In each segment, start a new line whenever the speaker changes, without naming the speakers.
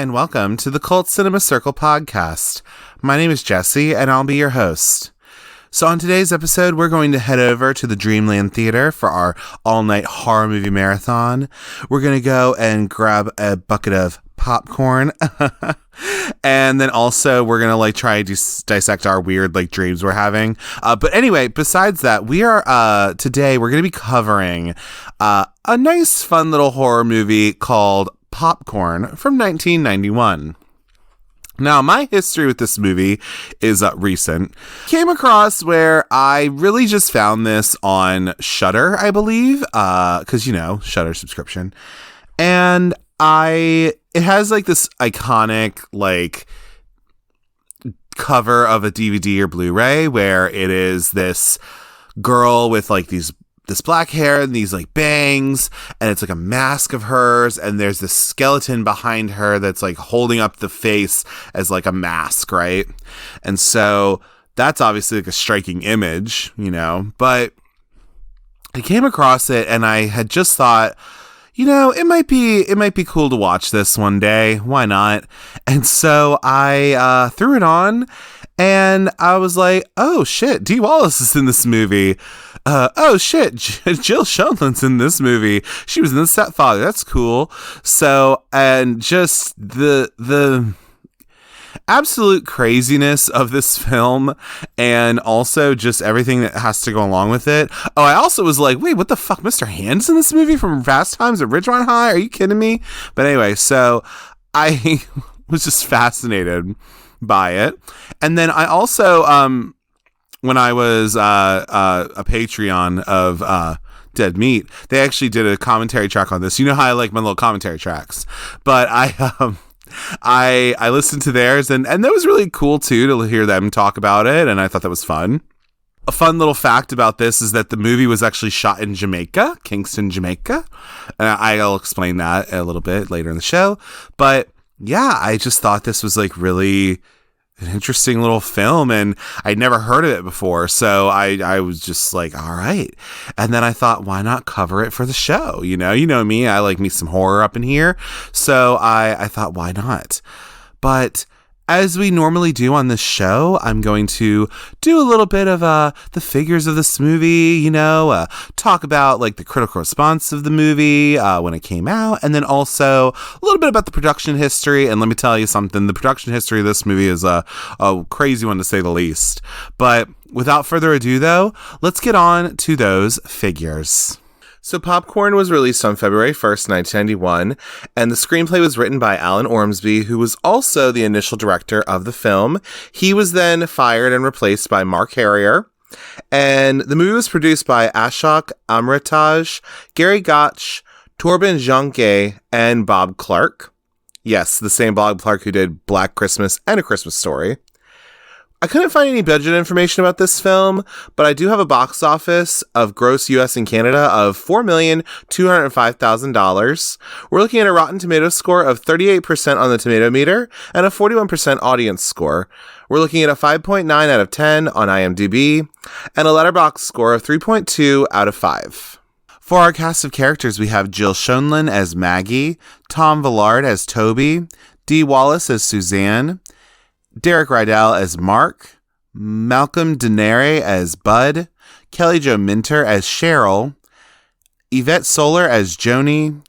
and welcome to the Cult Cinema Circle podcast. My name is Jesse, and I'll be your host. So on today's episode, we're going to head over to the Dreamland Theater for our all-night horror movie marathon. We're going to go and grab a bucket of popcorn. And then also we're going to try to dissect our weird dreams we're having. But anyway, besides that, we are today we're going to be covering a nice fun little horror movie called Popcorn from 1991. Now, my history with this movie is recent. Came across where I really just found this on Shudder, I believe, because, Shudder subscription. And it has this iconic cover of a DVD or Blu-ray where it is this girl with this black hair and these bangs, and it's a mask of hers, and there's this skeleton behind her that's holding up the face as a mask, right? And so that's obviously a striking image, but I came across it and I had just thought, it might be cool to watch this one day. Why not? And so I threw it on and I was like, oh shit, Dee Wallace is in this movie. Oh shit, Jill Schoelen's in this movie. She was in the Stepfather. That's cool. So, and just the absolute craziness of this film, and also just everything that has to go along with it. Oh, I also was like, wait, what the fuck? Mr. Hand's in this movie from Fast Times at Ridgemont High? Are you kidding me? But anyway, so I was just fascinated by it. And then I also, when I was a Patreon of Dead Meat, they actually did a commentary track on this. You know how I like my little commentary tracks, but I listened to theirs, and that was really cool too to hear them talk about it, and I thought that was fun. A fun little fact about this is that the movie was actually shot in Jamaica, Kingston, Jamaica. I'll explain that a little bit later in the show, but yeah, I just thought this was really an interesting little film, and I'd never heard of it before, so I was just all right. And then I thought, why not cover it for the show? You know me, I like me some horror up in here, so I thought, why not? But as we normally do on this show, I'm going to do a little bit of the figures of this movie, talk about the critical response of the movie when it came out, and then also a little bit about the production history. And let me tell you something, the production history of this movie is a crazy one to say the least. But without further ado, though, let's get on to those figures. So Popcorn was released on February 1st, 1991, and the screenplay was written by Alan Ormsby, who was also the initial director of the film. He was then fired and replaced by Mark Herrier, and the movie was produced by Ashok Amritaj, Gary Gotch, Torben Janke, and Bob Clark. Yes, the same Bob Clark who did Black Christmas and A Christmas Story. I couldn't find any budget information about this film, but I do have a box office of gross US and Canada of $4,205,000. We're looking at a Rotten Tomatoes score of 38% on the tomato meter and a 41% audience score. We're looking at a 5.9 out of 10 on IMDb and a Letterboxd score of 3.2 out of 5. For our cast of characters, we have Jill Schoelen as Maggie, Tom Villard as Toby, Dee Wallace as Suzanne, Derek Rydell as Mark, Malcolm Denary as Bud, Kelly Jo Minter as Cheryl, Yvette Solar as Joni,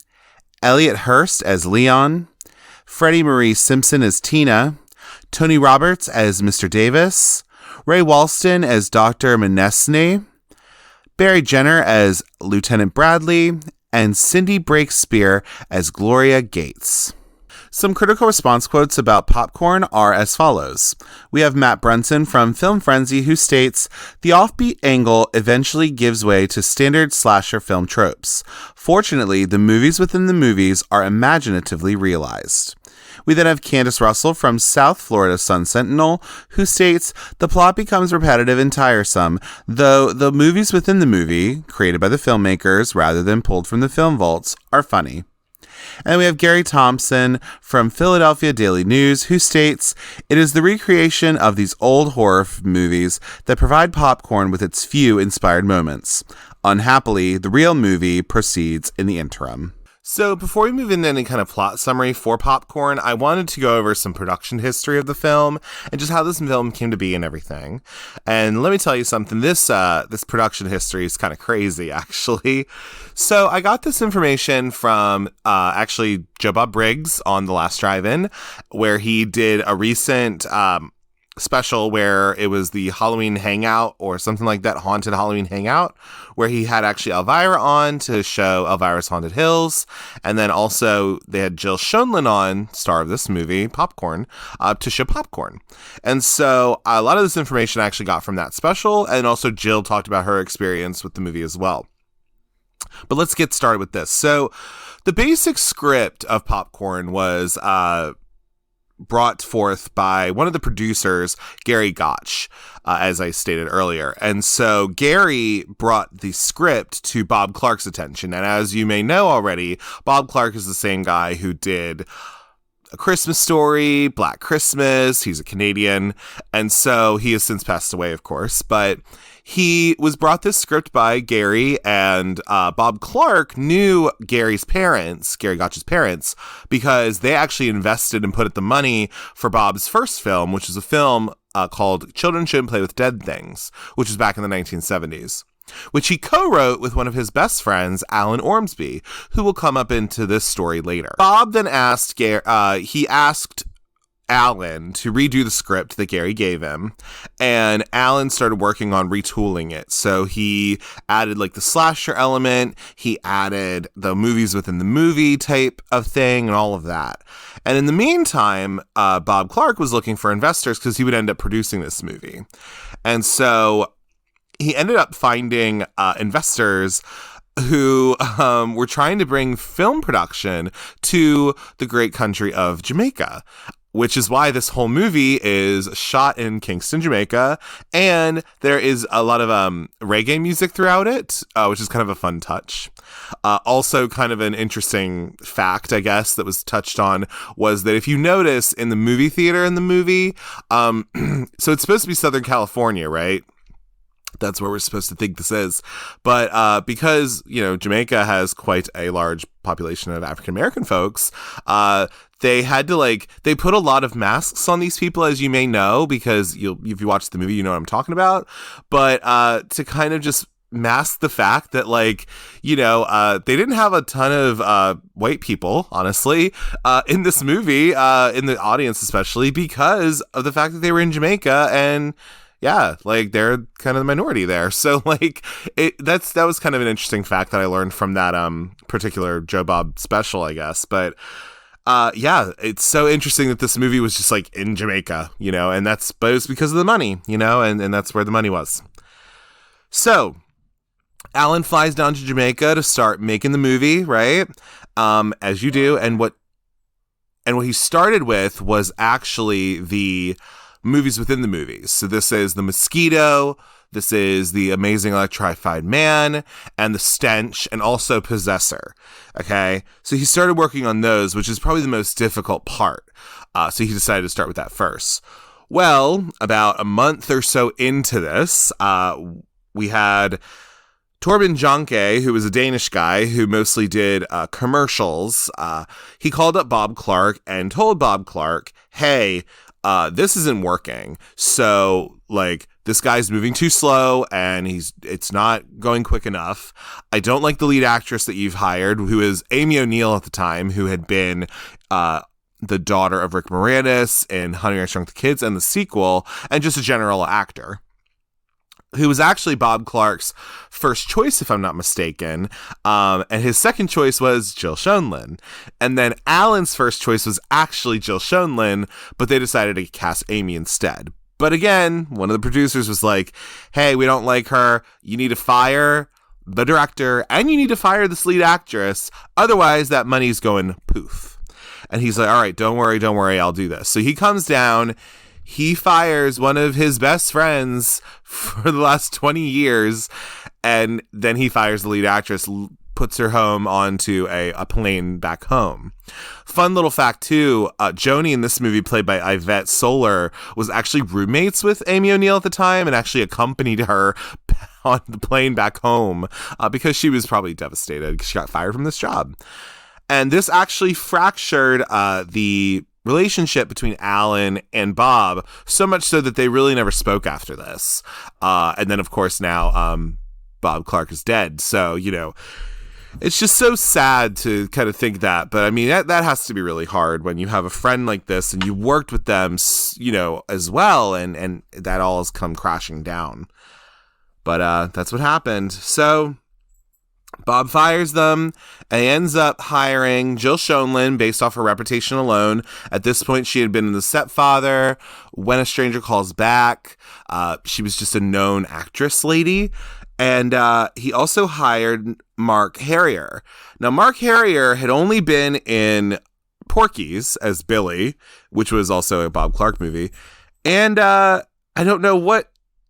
Elliot Hurst as Leon, Freddie Marie Simpson as Tina, Tony Roberts as Mr. Davis, Ray Walston as Dr. Manesney, Barry Jenner as Lieutenant Bradley, and Cindy Breakspear as Gloria Gates. Some critical response quotes about Popcorn are as follows. We have Matt Brunson from Film Frenzy who states, "The offbeat angle eventually gives way to standard slasher film tropes. Fortunately, the movies within the movies are imaginatively realized." We then have Candace Russell from South Florida Sun Sentinel, who states, "The plot becomes repetitive and tiresome, though the movies within the movie, created by the filmmakers rather than pulled from the film vaults, are funny." And we have Gary Thompson from Philadelphia Daily News, who states, "It is the recreation of these old horror movies that provide Popcorn with its few inspired moments. Unhappily, the real movie proceeds in the interim." So before we move into any kind of plot summary for Popcorn, I wanted to go over some production history of the film and just how this film came to be and everything. And let me tell you something, this production history is kind of crazy, actually. So I got this information from actually Joe Bob Briggs on The Last Drive-In, where he did a recent special where it was the Halloween Hangout or something like that, Haunted Halloween Hangout, where he had actually Elvira on to show Elvira's Haunted Hills, and then also they had Jill Schoelen on, star of this movie, Popcorn, to show Popcorn. And so a lot of this information I actually got from that special, and also Jill talked about her experience with the movie as well. But let's get started with this. So the basic script of Popcorn was brought forth by one of the producers, Gary Gotch, as I stated earlier. And so Gary brought the script to Bob Clark's attention. And as you may know already, Bob Clark is the same guy who did A Christmas Story, Black Christmas. He's a Canadian. And so he has since passed away, of course. But he was brought this script by Gary, and Bob Clark knew Gary's parents, Gary Gotch's parents, because they actually invested and put up the money for Bob's first film, which is a film called Children Shouldn't Play with Dead Things, which was back in the 1970s, which he co-wrote with one of his best friends, Alan Ormsby, who will come up into this story later. Bob then asked Alan to redo the script that Gary gave him, and Alan started working on retooling it. So he added like the slasher element, he added the movies within the movie type of thing and all of that. And in the meantime, Bob Clark was looking for investors because he would end up producing this movie. And so he ended up finding investors who were trying to bring film production to the great country of Jamaica, which is why this whole movie is shot in Kingston, Jamaica, and there is a lot of reggae music throughout it, which is kind of a fun touch. Also, kind of an interesting fact, I guess, that was touched on was that if you notice in the movie theater in the movie, so it's supposed to be Southern California, right? That's where we're supposed to think this is. But because, Jamaica has quite a large population of African-American folks, they had to they put a lot of masks on these people, as you may know, because if you watch the movie, you know what I'm talking about. But to kind of just mask the fact that they didn't have a ton of white people, honestly, in this movie, in the audience, especially because of the fact that they were in Jamaica and yeah, they're kind of the minority there. So that was kind of an interesting fact that I learned from that particular Joe Bob special, I guess. But it's so interesting that this movie was just in Jamaica, and but it was because of the money, and that's where the money was. So Alan flies down to Jamaica to start making the movie, right? As you do. And what he started with was actually the movies within the movies. So this is The Mosquito, this is The Amazing Electrified Man, and The Stench, and also Possessor. Okay, so he started working on those, which is probably the most difficult part. So he decided to start with that first. Well, about a month or so into this, we had Torben Jonke, who was a Danish guy who mostly did commercials. He called up Bob Clark and told Bob Clark, hey, this isn't working. So this guy's moving too slow and it's not going quick enough. I don't like the lead actress that you've hired, who is Amy O'Neill at the time, who had been the daughter of Rick Moranis in Honey, I Shrunk the Kids and the sequel, and just a general actor, who was actually Bob Clark's first choice, if I'm not mistaken. And his second choice was Jill Schoelen. And then Alan's first choice was actually Jill Schoelen, but they decided to cast Amy instead. But again, one of the producers was like, hey, we don't like her. You need to fire the director and you need to fire this lead actress. Otherwise, that money's going poof. And he's like, all right, don't worry, I'll do this. So he comes down. He fires one of his best friends for the last 20 years, and then he fires the lead actress, puts her home onto a plane back home. Fun little fact, too, Joni in this movie, played by Yvette Solar, was actually roommates with Amy O'Neill at the time and actually accompanied her on the plane back home because she was probably devastated because she got fired from this job. And this actually fractured the relationship between Alan and Bob, so much so that they really never spoke after this. And then, of course, now Bob Clark is dead. So, it's just so sad to kind of think that. But I mean, that has to be really hard when you have a friend like this and you worked with them, as well. And that all has come crashing down. But that's what happened. So Bob fires them and he ends up hiring Jill Schoelen based off her reputation alone. At this point, she had been in The Stepfather, When a Stranger Calls Back. She was just a known actress lady. And he also hired Mark Herrier. Now, Mark Herrier had only been in Porky's as Billy, which was also a Bob Clark movie. And I don't know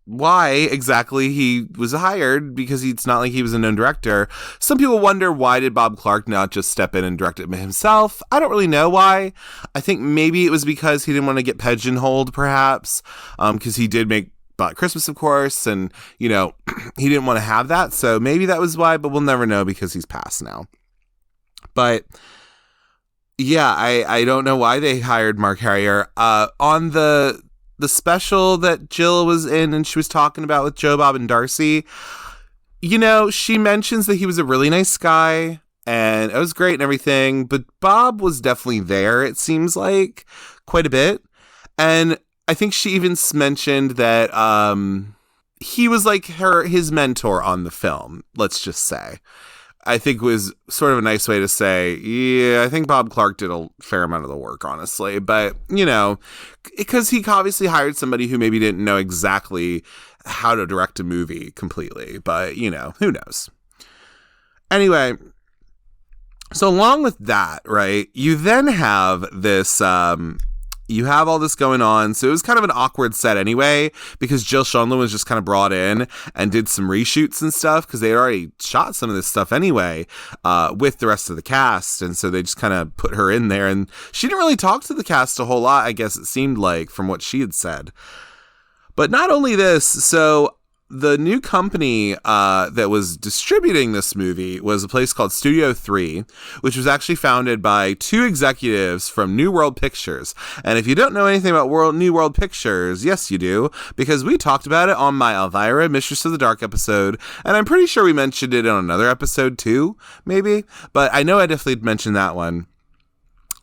why exactly he was hired, because it's not like he was a known director. Some people wonder, why did Bob Clark not just step in and direct it himself? I don't really know why. I think maybe it was because he didn't want to get pigeonholed, perhaps, because he did make Black Christmas, of course, and, he didn't want to have that. So maybe that was why, but we'll never know because he's passed now. But yeah, I don't know why they hired Mark Herrier. On the special that Jill was in and she was talking about with Joe, Bob, and Darcy, she mentions that he was a really nice guy and it was great and everything, but Bob was definitely there, it seems like, quite a bit. And I think she even mentioned that he was like his mentor on the film, let's just say. I think was sort of a nice way to say, yeah, I think Bob Clark did a fair amount of the work, honestly. But, because he obviously hired somebody who maybe didn't know exactly how to direct a movie completely. But, who knows? Anyway, so along with that, right, you then have this... you have all this going on. So it was kind of an awkward set anyway, because Jill Schoelen was just kind of brought in and did some reshoots and stuff, because they had already shot some of this stuff anyway with the rest of the cast. And so they just kind of put her in there, and she didn't really talk to the cast a whole lot, I guess it seemed like, from what she had said. But not only this, so the new company that was distributing this movie was a place called Studio 3, which was actually founded by two executives from New World Pictures. And if you don't know anything about New World Pictures, yes, you do, because we talked about it on my Elvira, Mistress of the Dark episode, and I'm pretty sure we mentioned it on another episode too, maybe, but I know I definitely mentioned that one.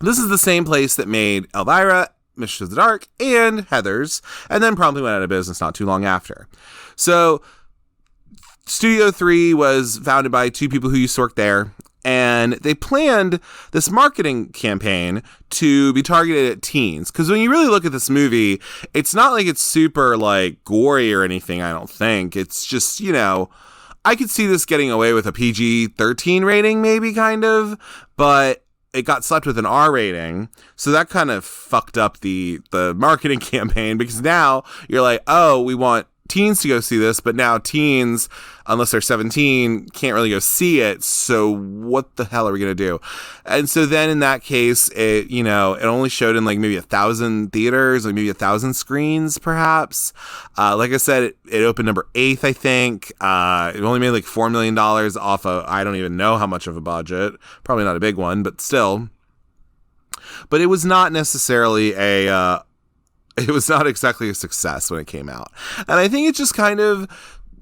This is the same place that made Elvira, Mistress of the Dark, and Heathers, and then promptly went out of business not too long after. So, Studio 3 was founded by two people who used to work there, and they planned this marketing campaign to be targeted at teens. Because when you really look at this movie, it's not like it's super, gory or anything, I don't think. It's just, I could see this getting away with a PG-13 rating, maybe, kind of, but it got slapped with an R rating, so that kind of fucked up the marketing campaign, because now you're like, oh, we want teens to go see this, but now teens, unless they're 17, can't really go see it, so what the hell are we going to do? And so then in that case, it only showed in maybe 1,000 theaters, maybe 1,000 screens, perhaps. Like I said, it opened number 8th, I think. It only made $4 million off of, I don't even know how much of a budget. Probably not a big one, but still. But it was not necessarily it was not exactly a success when it came out. And I think it just kind of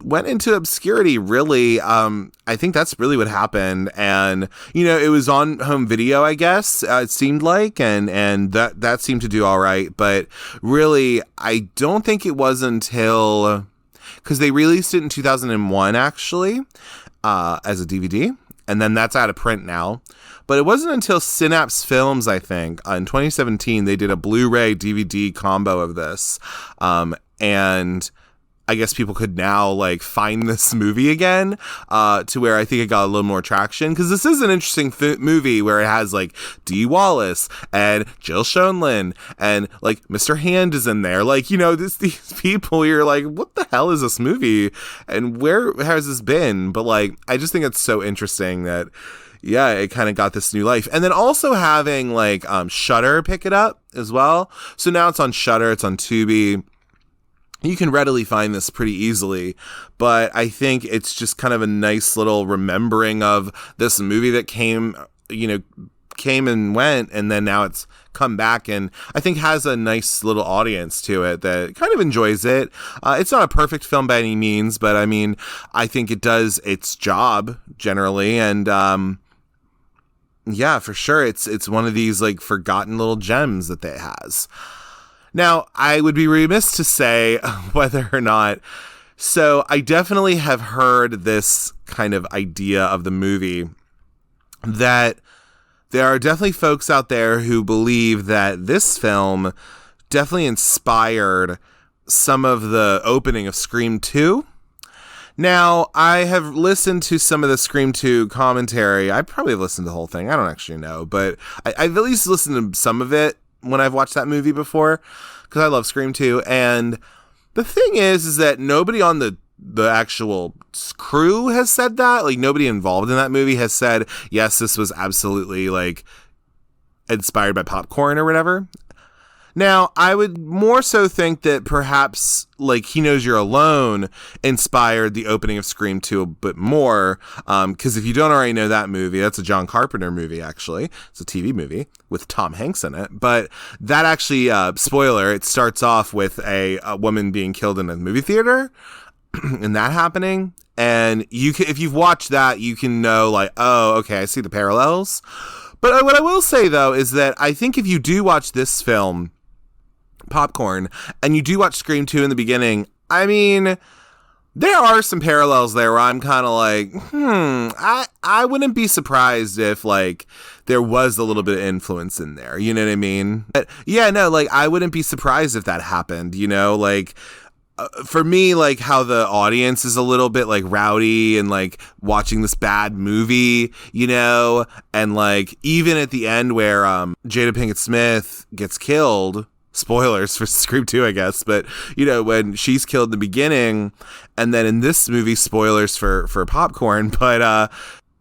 went into obscurity, really. I think that's really what happened. And, it was on home video, I guess, it seemed like, and that seemed to do all right. But really, I don't think it was until, because they released it in 2001, actually, as a DVD. And then that's out of print now. But it wasn't until Synapse Films, I think, in 2017, they did a Blu-ray DVD combo of this. And I guess people could now find this movie again, to where I think it got a little more traction, because this is an interesting movie where it has Dee Wallace and Jill Schoelen and Mr. Hand is in there, these people, you're like, what the hell is this movie and where has this been? But I just think it's so interesting that, yeah, it kind of got this new life. And then also having Shudder pick it up as well. So now it's on Shudder, it's on Tubi. You can readily find this pretty easily, but I think it's just kind of a nice little remembering of this movie that came came and went, and then now it's come back, and I think has a nice little audience to it that kind of enjoys it. It's not a perfect film by any means, but I mean, I think it does its job generally, and yeah, for sure, it's one of these like forgotten little gems that it has. Now, I would be remiss to say whether or not. So I definitely have heard this kind of idea of the movie that there are definitely folks out there who believe that this film definitely inspired some of the opening of Scream 2. Now, I have listened to some of the Scream 2 commentary. I probably have listened to the whole thing. I don't actually know, but I've at least listened to some of it when I've watched that movie before, because I love Scream 2. And the thing is that nobody on the actual crew has said that. Like, nobody involved in that movie has said, yes, this was absolutely like inspired by popcorn or whatever. Now, I would more so think that perhaps like He Knows You're Alone inspired the opening of Scream 2 a bit more. Because if you don't already know that movie, that's a John Carpenter movie, actually. It's a TV movie with Tom Hanks in it. But that actually, spoiler, it starts off with a woman being killed in a movie theater. And that happening, and if you've watched that, you can know like, oh, okay, I see the parallels. But what I will say though is that I think if you do watch this film, Popcorn, and you do watch Scream 2 in the beginning, I mean, there are some parallels there where I'm kind of like, I wouldn't be surprised if like there was a little bit of influence in there. You know what I mean? But yeah, no, like I wouldn't be surprised if that happened. Like. For me, like how the audience is a little bit like rowdy and like watching this bad movie, and like even at the end where Jada Pinkett Smith gets killed, spoilers for Scream 2, I guess, but when she's killed in the beginning, and then in this movie, spoilers for Popcorn, but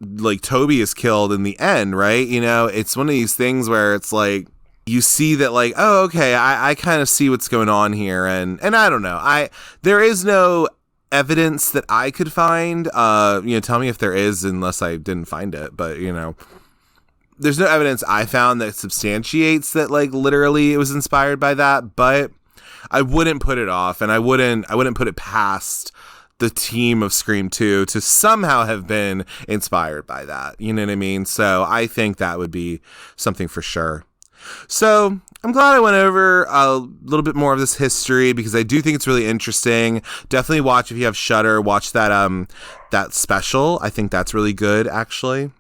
like Toby is killed in the end, right? It's one of these things where it's like, you see that like, oh, okay, I kind of see what's going on here. And I don't know. There is no evidence that I could find. Tell me if there is, unless I didn't find it. But, there's no evidence I found that substantiates that like literally it was inspired by that. But I wouldn't put it off, and I wouldn't put it past the team of Scream 2 to somehow have been inspired by that. You know what I mean? So I think that would be something for sure. So I'm glad I went over a little bit more of this history, because I do think it's really interesting. Definitely watch, if you have Shudder, watch that special. I think that's really good, actually.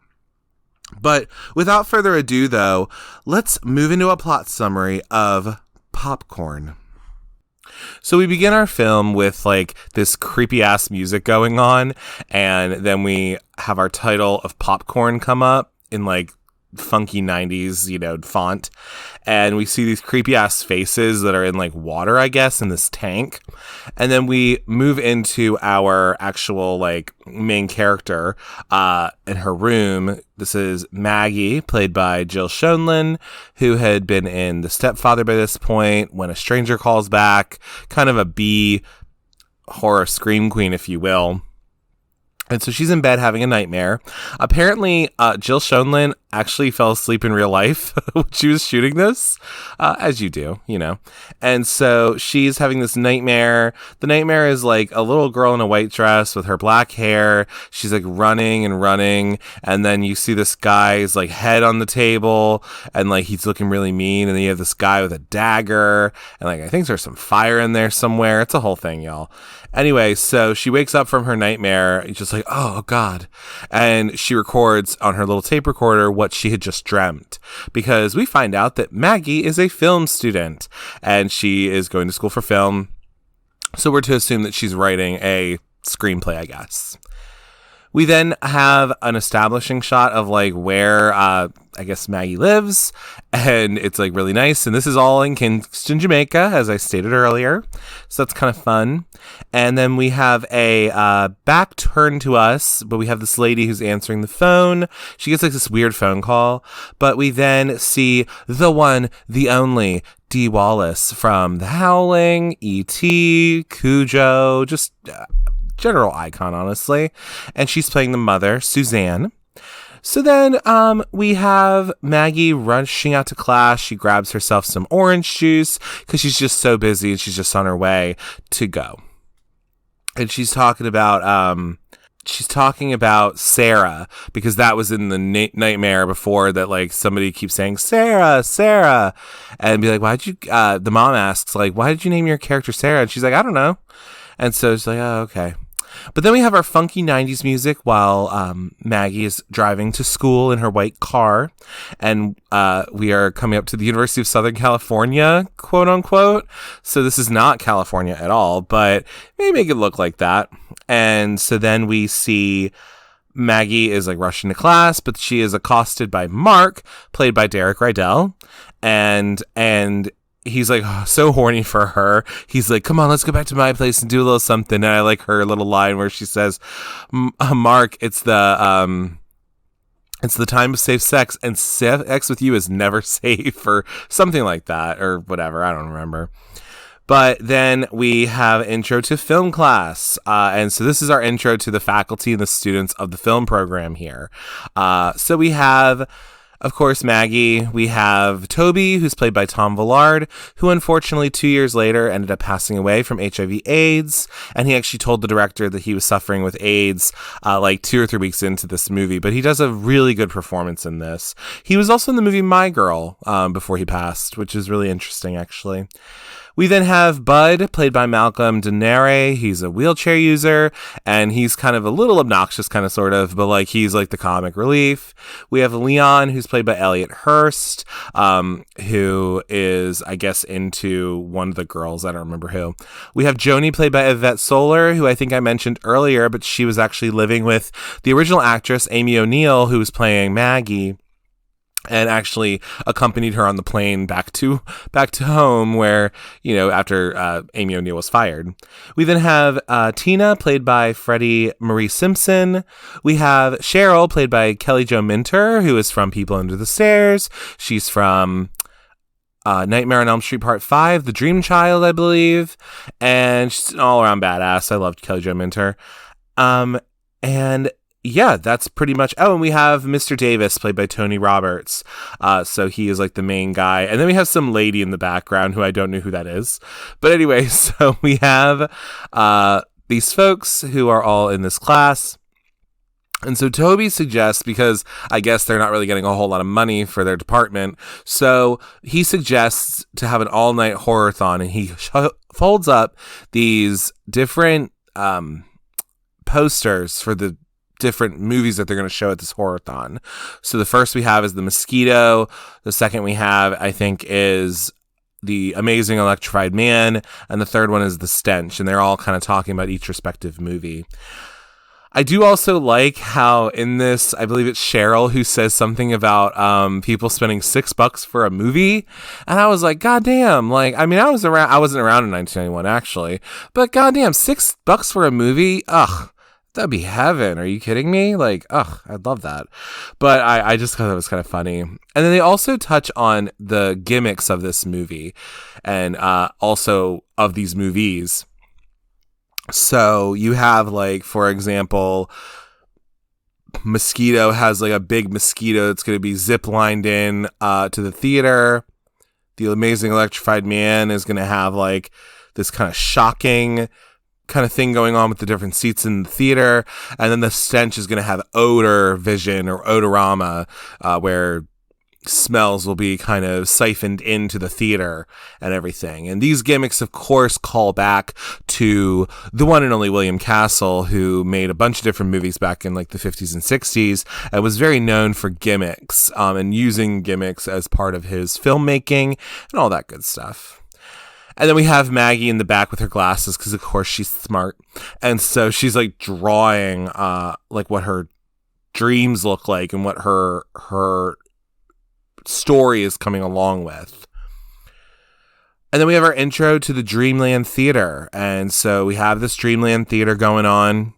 But without further ado, though, let's move into a plot summary of Popcorn. So we begin our film with like this creepy ass music going on, and then we have our title of Popcorn come up in like funky 90s, font, and we see these creepy ass faces that are in like water, I guess, in this tank. And then we move into our actual like main character in her room. This is Maggie, played by Jill Schoelen, who had been in The Stepfather by this point, When a Stranger Calls Back, kind of a B horror scream queen, if you will. And so she's in bed having a nightmare. Apparently, Jill Schoelen actually fell asleep in real life when she was shooting this, as you do, And so she's having this nightmare. The nightmare is like a little girl in a white dress with her black hair. She's like running and running. And then you see this guy's like head on the table, and like he's looking really mean. And then you have this guy with a dagger. And like I think there's some fire in there somewhere. It's a whole thing, y'all. Anyway, so she wakes up from her nightmare, just like, oh, God. And she records on her little tape recorder what she had just dreamt. Because we find out that Maggie is a film student, and she is going to school for film. So we're to assume that she's writing a screenplay, I guess. We then have an establishing shot of like where I guess Maggie lives, and it's like really nice. And this is all in Kingston, Jamaica, as I stated earlier. So that's kind of fun. And then we have a back turn to us, but we have this lady who's answering the phone. She gets like this weird phone call, but we then see the one, the only Dee Wallace from The Howling, E.T., Cujo, just general icon, honestly. And she's playing the mother, Suzanne. So then we have Maggie rushing out to class. She grabs herself some orange juice because she's just so busy and she's just on her way to go. And she's talking about Sarah, because that was in the nightmare before, that like somebody keeps saying Sarah, Sarah, and be like, why'd you, the mom asks, like, why did you name your character Sarah? And she's like, I don't know. And so she's like, oh, okay. But then we have our funky 90s music while Maggie is driving to school in her white car. And we are coming up to the University of Southern California, quote unquote. So this is not California at all, but maybe make it look like that. And so then we see Maggie is like rushing to class, but she is accosted by Mark, played by Derek Rydell. And he's like so horny for her. He's like, come on, let's go back to my place and do a little something. And I like her little line where she says, Mark, it's the time of safe sex, and sex with you is never safe, or something like that, or whatever. I don't remember. But then we have intro to film class. And so this is our intro to the faculty and the students of the film program here. So we have, of course, Maggie. We have Toby, who's played by Tom Villard, who unfortunately 2 years later ended up passing away from HIV/AIDS. And he actually told the director that he was suffering with AIDS like 2 or 3 weeks into this movie. But he does a really good performance in this. He was also in the movie My Girl before he passed, which is really interesting, actually. We then have Bud, played by Malcolm Denare. He's a wheelchair user, and he's kind of a little obnoxious, kind of, sort of, but like he's like the comic relief. We have Leon, who's played by Elliot Hurst, who is, I guess, into one of the girls. I don't remember who. We have Joni, played by Yvette Solar, who I think I mentioned earlier, but she was actually living with the original actress, Amy O'Neill, who was playing Maggie, and actually accompanied her on the plane back to home, where, you know, after Amy O'Neill was fired. We then have Tina, played by Freddie Marie Simpson. We have Cheryl, played by Kelly Jo Minter, who is from People Under the Stairs. She's from Nightmare on Elm Street Part 5, The Dream Child, I believe. And she's an all-around badass. I loved Kelly Jo Minter. And yeah, that's pretty much. Oh, and we have Mr. Davis, played by Tony Roberts. So he is like the main guy. And then we have some lady in the background who I don't know who that is. But anyway, so we have these folks who are all in this class. And so Toby suggests, because I guess they're not really getting a whole lot of money for their department, so he suggests to have an all-night horror-thon, and he folds up these different posters for the different movies that they're going to show at this horror-thon. So the first we have is The Mosquito. The second we have, I think, is The Amazing Electrified Man. And the third one is The Stench. And they're all kind of talking about each respective movie. I do also like how in this, I believe it's Cheryl who says something about people spending $6 for a movie. And I was like, God damn. Like, I mean, I wasn't around in 1991, actually. But goddamn, $6 for a movie? Ugh. That'd be heaven. Are you kidding me? Like, ugh, I'd love that. But I just thought it was kind of funny. And then they also touch on the gimmicks of this movie and also of these movies. So you have, like, for example, Mosquito has like a big mosquito that's going to be zip-lined in to the theater. The Amazing Electrified Man is going to have like this kind of shocking kind of thing going on with the different seats in the theater. And then The Stench is going to have odor vision or odorama, where smells will be kind of siphoned into the theater and everything. And these gimmicks, of course, call back to the one and only William Castle, who made a bunch of different movies back in like the 50s and 60s and was very known for gimmicks, and using gimmicks as part of his filmmaking and all that good stuff. And then we have Maggie in the back with her glasses, because of course she's smart. And so she's like drawing like what her dreams look like and what her story is coming along with. And then we have our intro to the Dreamland Theater. And so we have this Dreamland Theater going on.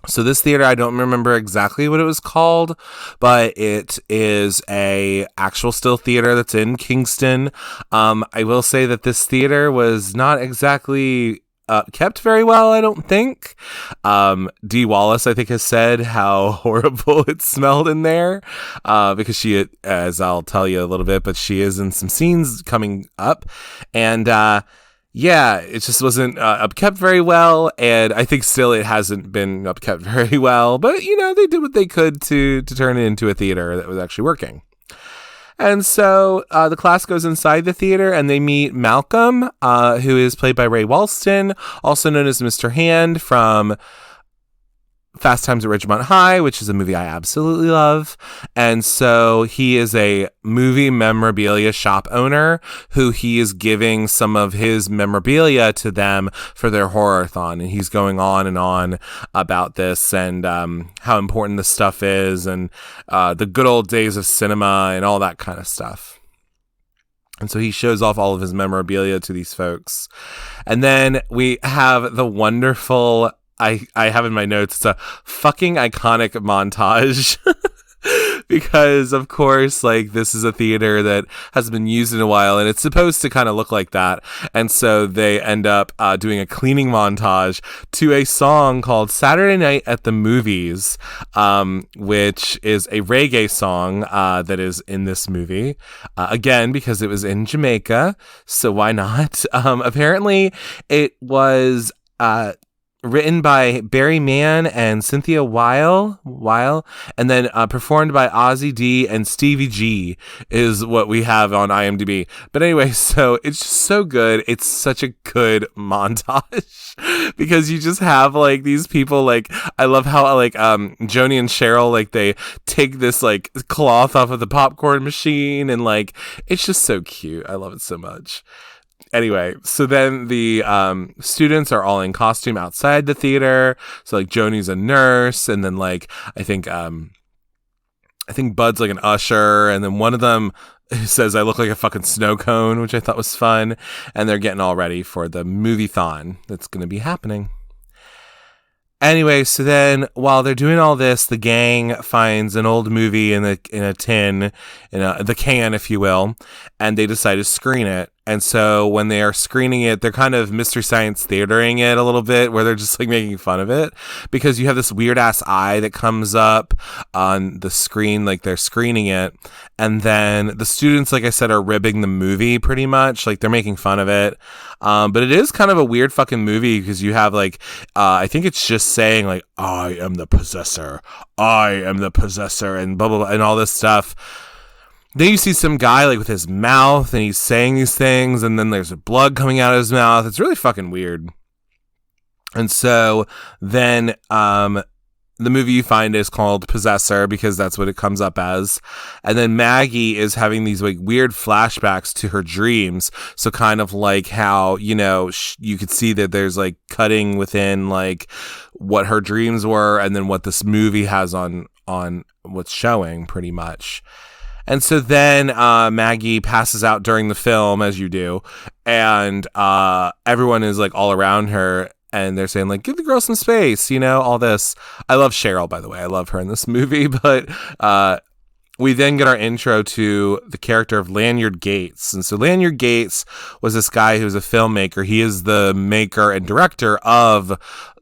So this theater, I don't remember exactly what it was called, but it is a actual still theater that's in Kingston. I will say that this theater was not exactly kept very well, I don't think. Dee Wallace, I think, has said how horrible it smelled in there, because she, as I'll tell you a little bit, but she is in some scenes coming up, and yeah, it just wasn't upkept very well, and I think still it hasn't been upkept very well, but, you know, they did what they could to turn it into a theater that was actually working. And so the class goes inside the theater, and they meet Malcolm, who is played by Ray Walston, also known as Mr. Hand from Fast Times at Ridgemont High, which is a movie I absolutely love. And so he is a movie memorabilia shop owner who he is giving some of his memorabilia to them for their horror-thon. And he's going on and on about this and how important this stuff is and the good old days of cinema and all that kind of stuff. And so he shows off all of his memorabilia to these folks. And then we have the wonderful... I have in my notes, it's a fucking iconic montage because, of course, like, this is a theater that hasn't been used in a while, and it's supposed to kind of look like that. And so they end up doing a cleaning montage to a song called Saturday Night at the Movies, which is a reggae song that is in this movie. Again, because it was in Jamaica, so why not? Apparently, it was... written by Barry Mann and Cynthia Weil, and then performed by Ozzy D and Stevie G is what we have on IMDb. But anyway, so it's just so good. It's such a good montage because you just have like these people, like, I love how like Joni and Cheryl, like, they take this like cloth off of the popcorn machine, and like, it's just so cute. I love it so much. Anyway, so then the students are all in costume outside the theater. So like Joni's a nurse, and then like I think Bud's like an usher, and then one of them says I look like a fucking snow cone, which I thought was fun. And they're getting all ready for the movie-thon that's going to be happening. Anyway, so then while they're doing all this, the gang finds an old movie in a tin, the can, if you will, and they decide to screen it. And so when they are screening it, they're kind of Mystery Science Theatering it a little bit, where they're just like making fun of it, because you have this weird ass eye that comes up on the screen, like they're screening it. And then the students, like I said, are ribbing the movie pretty much, like they're making fun of it. But it is kind of a weird fucking movie because you have like, I think it's just saying like, I am the possessor, and blah, blah, blah, and all this stuff. Then you see some guy like with his mouth and he's saying these things, and then there's blood coming out of his mouth. It's really fucking weird. And so then the movie you find is called Possessor because that's what it comes up as. And then Maggie is having these like weird flashbacks to her dreams. So kind of like how, you know, you could see that there's like cutting within like what her dreams were and then what this movie has on what's showing pretty much. And so then Maggie passes out during the film, as you do, and everyone is like all around her, and they're saying like, give the girl some space, you know, all this. I love Cheryl, by the way. I love her in this movie, but we then get our intro to the character of Lanyard Gates. And so Lanyard Gates was this guy who's a filmmaker. He is the maker and director of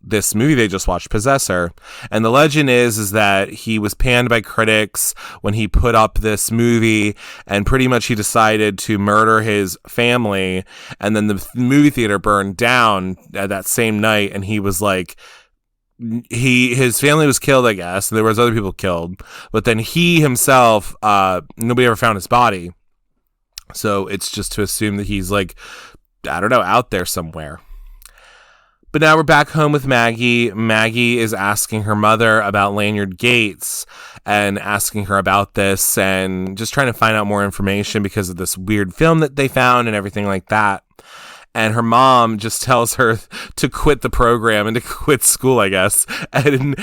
this movie they just watched, Possessor. And the legend is that he was panned by critics when he put up this movie, and pretty much he decided to murder his family. And then the movie theater burned down that same night, and he was like, his family was killed, I guess, and there was other people killed, but then he himself, nobody ever found his body, so it's just to assume that he's like, I don't know, out there somewhere. But now we're back home with Maggie. Maggie is asking her mother about Lanyard Gates and asking her about this and just trying to find out more information because of this weird film that they found and everything like that. And her mom just tells her to quit the program and to quit school, I guess, and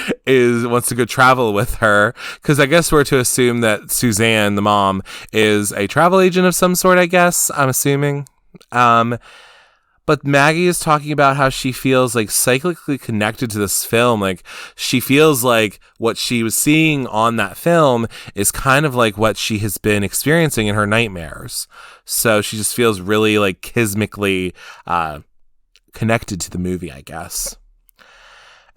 wants to go travel with her. Because I guess we're to assume that Suzanne, the mom, is a travel agent of some sort, I guess, I'm assuming. But Maggie is talking about how she feels like cyclically connected to this film. Like she feels like what she was seeing on that film is kind of like what she has been experiencing in her nightmares. So she just feels really like kismically connected to the movie, I guess.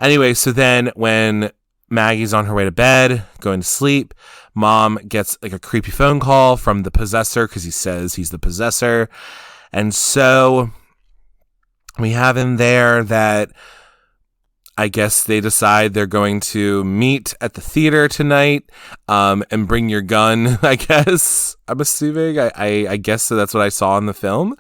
Anyway, so then when Maggie's on her way to bed, going to sleep, Mom gets like a creepy phone call from the possessor because he says he's the possessor. And so we have in there that I guess they decide they're going to meet at the theater tonight and bring your gun, I guess. I'm assuming. I guess so. That's what I saw in the film.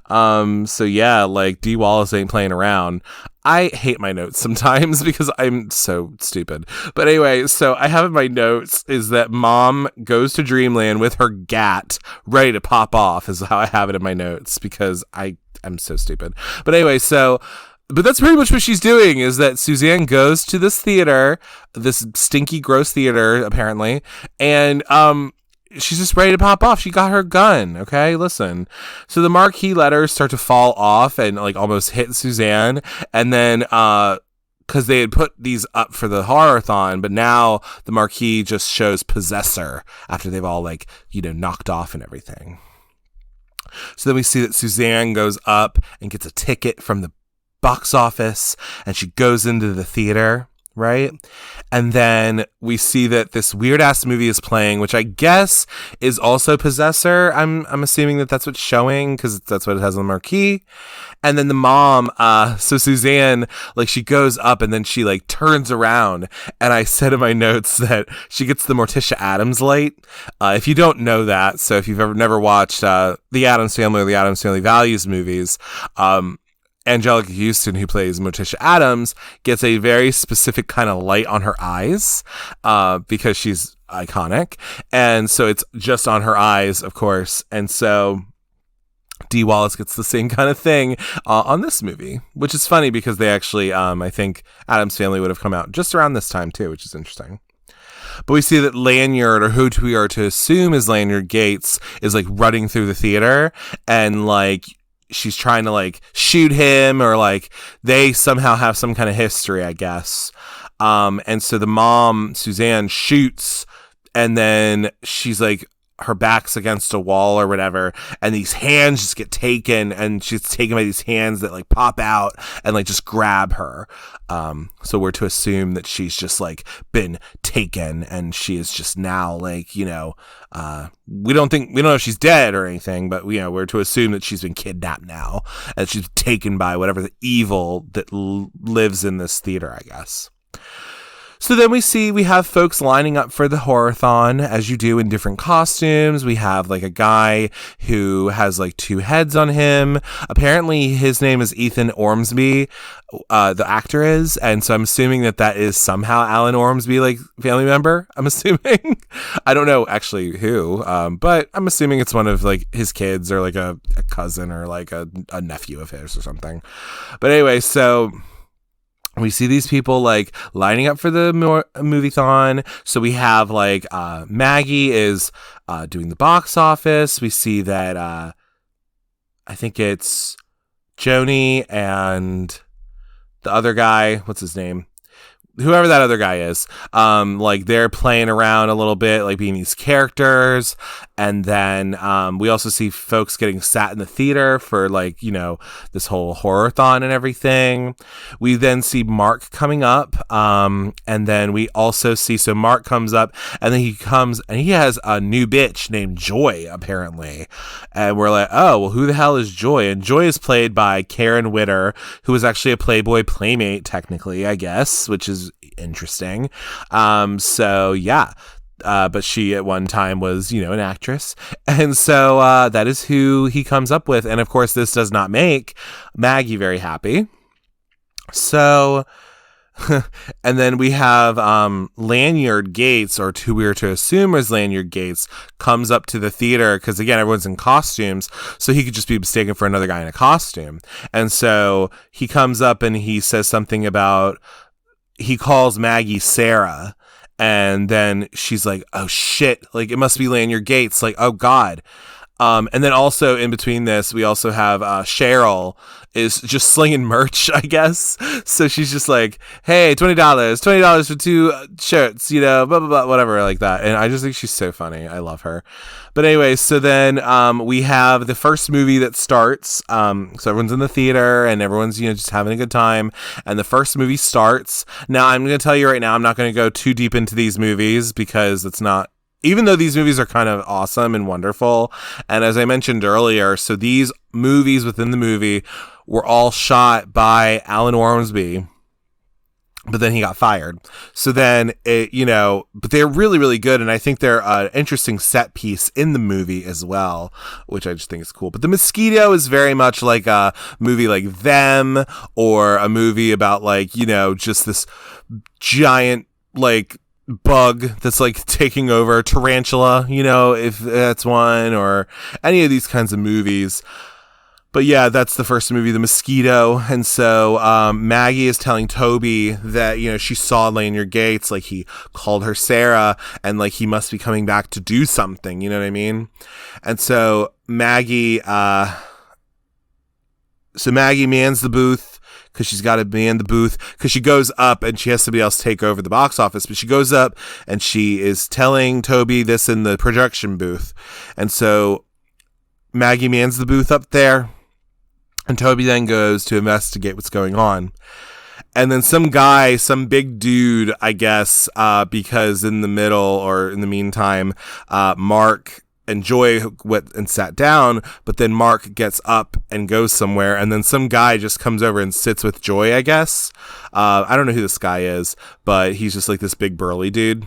So yeah, like Dee Wallace ain't playing around. I hate my notes sometimes because I'm so stupid. But anyway, so I have in my notes is that Mom goes to Dreamland with her gat ready to pop off is how I have it in my notes because I'm so stupid. But anyway, but that's pretty much what she's doing is that Suzanne goes to this theater, this stinky, gross theater, apparently, and she's just ready to pop off. She got her gun, okay? Listen. So the marquee letters start to fall off and like almost hit Suzanne, and then because they had put these up for the horror-thon, but now the marquee just shows Possessor after they've all like, knocked off and everything. So then we see that Suzanne goes up and gets a ticket from the box office and she goes into the theater, right? And then we see that this weird ass movie is playing, which I guess is also Possessor. I'm assuming that that's what's showing because that's what it has on the marquee. And then the mom, so Suzanne, like she goes up and then she like turns around, and I said in my notes that she gets the Morticia Addams light. If you don't know that, so if you've never watched the Addams Family or the Addams Family Values movies, Angelica Houston, who plays Morticia Addams, gets a very specific kind of light on her eyes because she's iconic. And so it's just on her eyes, of course. And so Dee Wallace gets the same kind of thing on this movie, which is funny because they actually, I think Addams Family would have come out just around this time too, which is interesting. But we see that Lanyard, or who we are to assume is Lanyard Gates, is like running through the theater and like she's trying to like shoot him, or like they somehow have some kind of history, I guess. And so the mom, Suzanne, shoots, and then she's like, her back's against a wall or whatever, and these hands just get taken, and she's taken by these hands that like pop out and like just grab her. So we're to assume that she's just like been taken, and she is just now like, we don't know if she's dead or anything, but we're to assume that she's been kidnapped now, and she's taken by whatever the evil that lives in this theater, I guess. So then we have folks lining up for the horror-thon, as you do in different costumes. We have like a guy who has like two heads on him. Apparently his name is Alan Ormsby, the actor is. And so I'm assuming that is somehow Alan Ormsby, like family member, I'm assuming. I don't know actually who, but I'm assuming it's one of like his kids or like a cousin or like a nephew of his or something. But anyway, so we see these people like lining up for the movie-thon. So we have like Maggie is doing the box office. We see that I think it's Joni and the other guy. What's his name? Whoever that other guy is, like they're playing around a little bit, like being these characters. And then we also see folks getting sat in the theater for like, this whole horror-thon and everything. We then see Mark coming up. And then we also see, so Mark comes up, and then he comes and he has a new bitch named Joy, apparently. And we're like, oh, well, who the hell is Joy? And Joy is played by Karen Witter, who was actually a Playboy Playmate, technically, I guess, which is interesting. So yeah. But she at one time was, an actress. And so that is who he comes up with. And of course, this does not make Maggie very happy. So, and then we have Lanyard Gates, or who we are to assume is Lanyard Gates, comes up to the theater because, again, everyone's in costumes. So he could just be mistaken for another guy in a costume. And so he comes up and he says something about, he calls Maggie Sarah. And then she's like, oh shit, like it must be Lanyard Gates. Like, oh God. And then also in between this, we also have Cheryl is just slinging merch, I guess. So she's just like, hey, $20 for 2 shirts, blah, blah, blah, whatever, like that. And I just think she's so funny. I love her. But anyway, so then we have the first movie that starts. So everyone's in the theater and everyone's, just having a good time. And the first movie starts. Now, I'm going to tell you right now, I'm not going to go too deep into these movies because it's not, even though these movies are kind of awesome and wonderful. And as I mentioned earlier, so these movies within the movie were all shot by Alan Ormsby, but then he got fired. So then but they're really, really good. And I think they're an interesting set piece in the movie as well, which I just think is cool. But The Mosquito is very much like a movie like Them, or a movie about just this giant, bug that's taking over, tarantula, if that's one, or any of these kinds of movies. But yeah, that's the first movie, The Mosquito. And so Maggie is telling Toby that, she saw Lanyard Gates, he called her Sarah, and he must be coming back to do something, you know what I mean? And so Maggie mans the booth, because she's got to man the booth, because she goes up and she has somebody else take over the box office, but she goes up and she is telling Toby this in the projection booth. And so Maggie mans the booth up there, and Toby then goes to investigate what's going on. And then some big dude, I guess, because in the middle, or in the meantime, Mark and Joy went and sat down, but then Mark gets up and goes somewhere, and then some guy just comes over and sits with Joy, I guess. I don't know who this guy is, but he's just this big burly dude.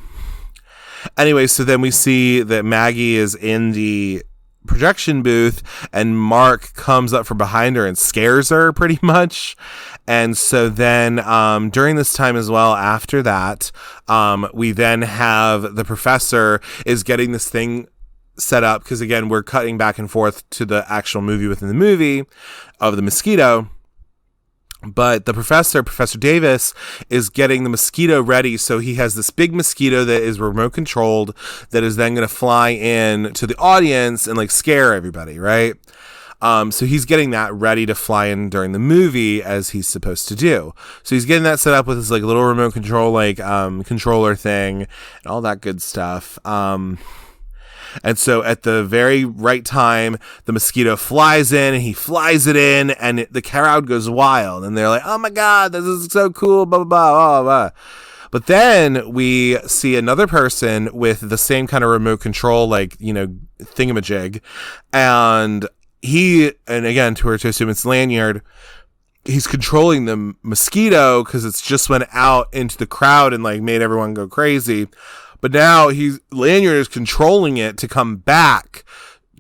Anyway, so then we see that Maggie is in the projection booth, and Mark comes up from behind her and scares her pretty much. And so then during this time as well, after that, we then have the professor is getting this thing set up, because again, we're cutting back and forth to the actual movie within the movie of The Mosquito. But the Professor Davis, is getting the mosquito ready. So he has this big mosquito that is remote controlled, that is then going to fly in to the audience and scare everybody, right? So he's getting that ready to fly in during the movie, as he's supposed to do. So he's getting that set up with this little remote control controller thing and all that good stuff. And so at the very right time, the mosquito flies in, and he flies it in, and the crowd goes wild, and they're like, oh my God, this is so cool, blah, blah, blah, blah, blah. But then we see another person with the same kind of remote control, thingamajig. And again, to assume it's Lanyard, he's controlling the mosquito, because it's just went out into the crowd and made everyone go crazy. But now Lanyard is controlling it to come back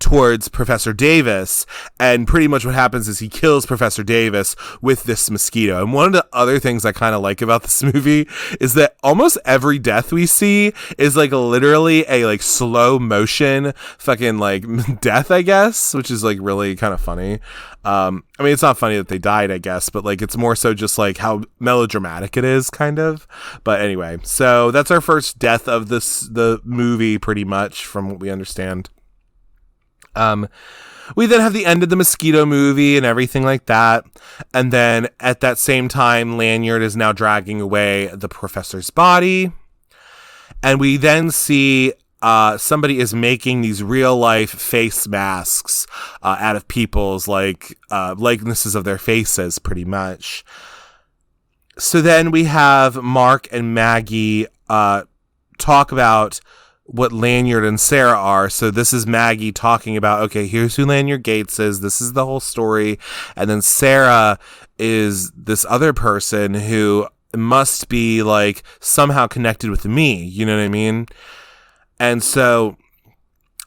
towards Professor Davis, and pretty much what happens is he kills Professor Davis with this mosquito. And one of the other things I kind of like about this movie is that almost every death we see is literally a slow motion fucking death, I guess, which is really kind of funny. I mean, it's not funny that they died, I guess, but it's more so just how melodramatic it is, kind of. But anyway, so that's our first death of the movie, pretty much, from what we understand. We then have the end of the Mosquito movie and everything like that. And then at that same time, Lanyard is now dragging away the professor's body. And we then see somebody is making these real life face masks out of people's likenesses of their faces, pretty much. So then we have Mark and Maggie talk about what Lanyard and Sarah are. So this is Maggie talking about, okay, here's who Lanyard Gates is. This is the whole story. And then Sarah is this other person who must be somehow connected with me. You know what I mean? And so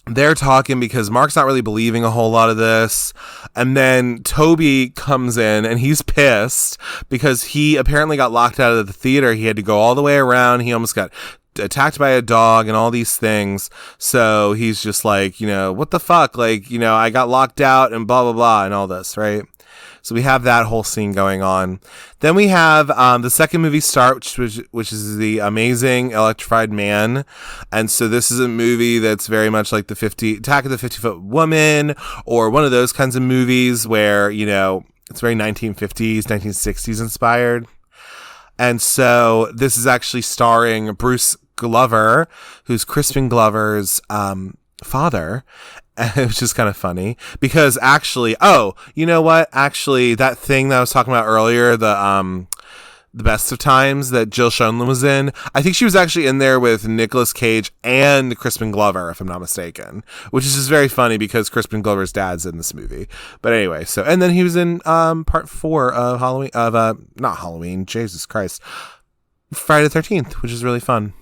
they're talking because Mark's not really believing a whole lot of this. And then Toby comes in and he's pissed because he apparently got locked out of the theater. He had to go all the way around. He almost got attacked by a dog and all these things. So he's just like, what the fuck? Like, I got locked out and blah, blah, blah and all this, right? So we have that whole scene going on. Then we have the second movie start, which is The Amazing Electrified Man. And so this is a movie that's very much like Attack of the 50-Foot Woman, or one of those kinds of movies where, it's very 1950s, 1960s inspired. And so this is actually starring Bruce Glover, who's Crispin Glover's father. Which is kind of funny because actually, you know what? Actually, that thing that I was talking about earlier, the Best of Times that Jill Schoelen was in, I think she was actually in there with Nicolas Cage and Crispin Glover, if I'm not mistaken, which is just very funny because Crispin Glover's dad's in this movie. But anyway, and then he was in part 4 of Halloween, not Halloween, Jesus Christ, Friday the 13th, which is really fun.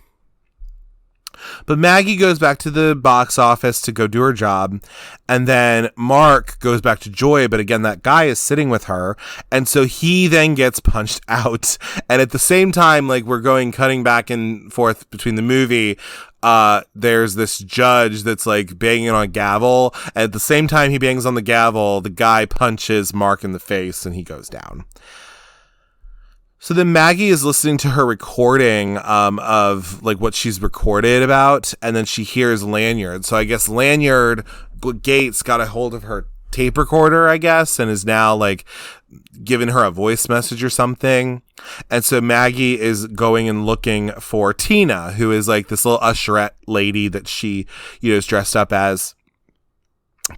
But Maggie goes back to the box office to go do her job. And then Mark goes back to Joy. But again, that guy is sitting with her. And so he then gets punched out. And at the same time, like we're cutting back and forth between the movie, there's this judge that's like banging on a gavel. And at the same time he bangs on the gavel, the guy punches Mark in the face and he goes down. So then Maggie is listening to her recording of like what she's recorded about, and then she hears Lanyard. So I guess Lanyard Gates got a hold of her tape recorder, I guess, and is now like giving her a voice message or something. And so Maggie is going and looking for Tina, who is like this little usherette lady that she, is dressed up as.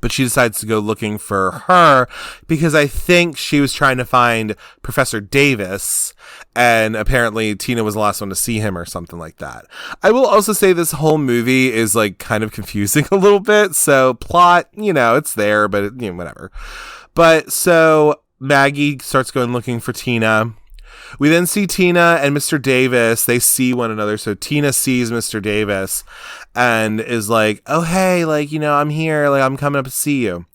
But she decides to go looking for her because I think she was trying to find Professor Davis, and apparently Tina was the last one to see him or something like that. I will also say this whole movie is like kind of confusing a little bit. So plot, it's there, but whatever. But so Maggie starts going looking for Tina. We then see Tina and Mr. Davis. They see one another. So Tina sees Mr. Davis and is like, oh, hey, like, I'm here. Like, I'm coming up to see you.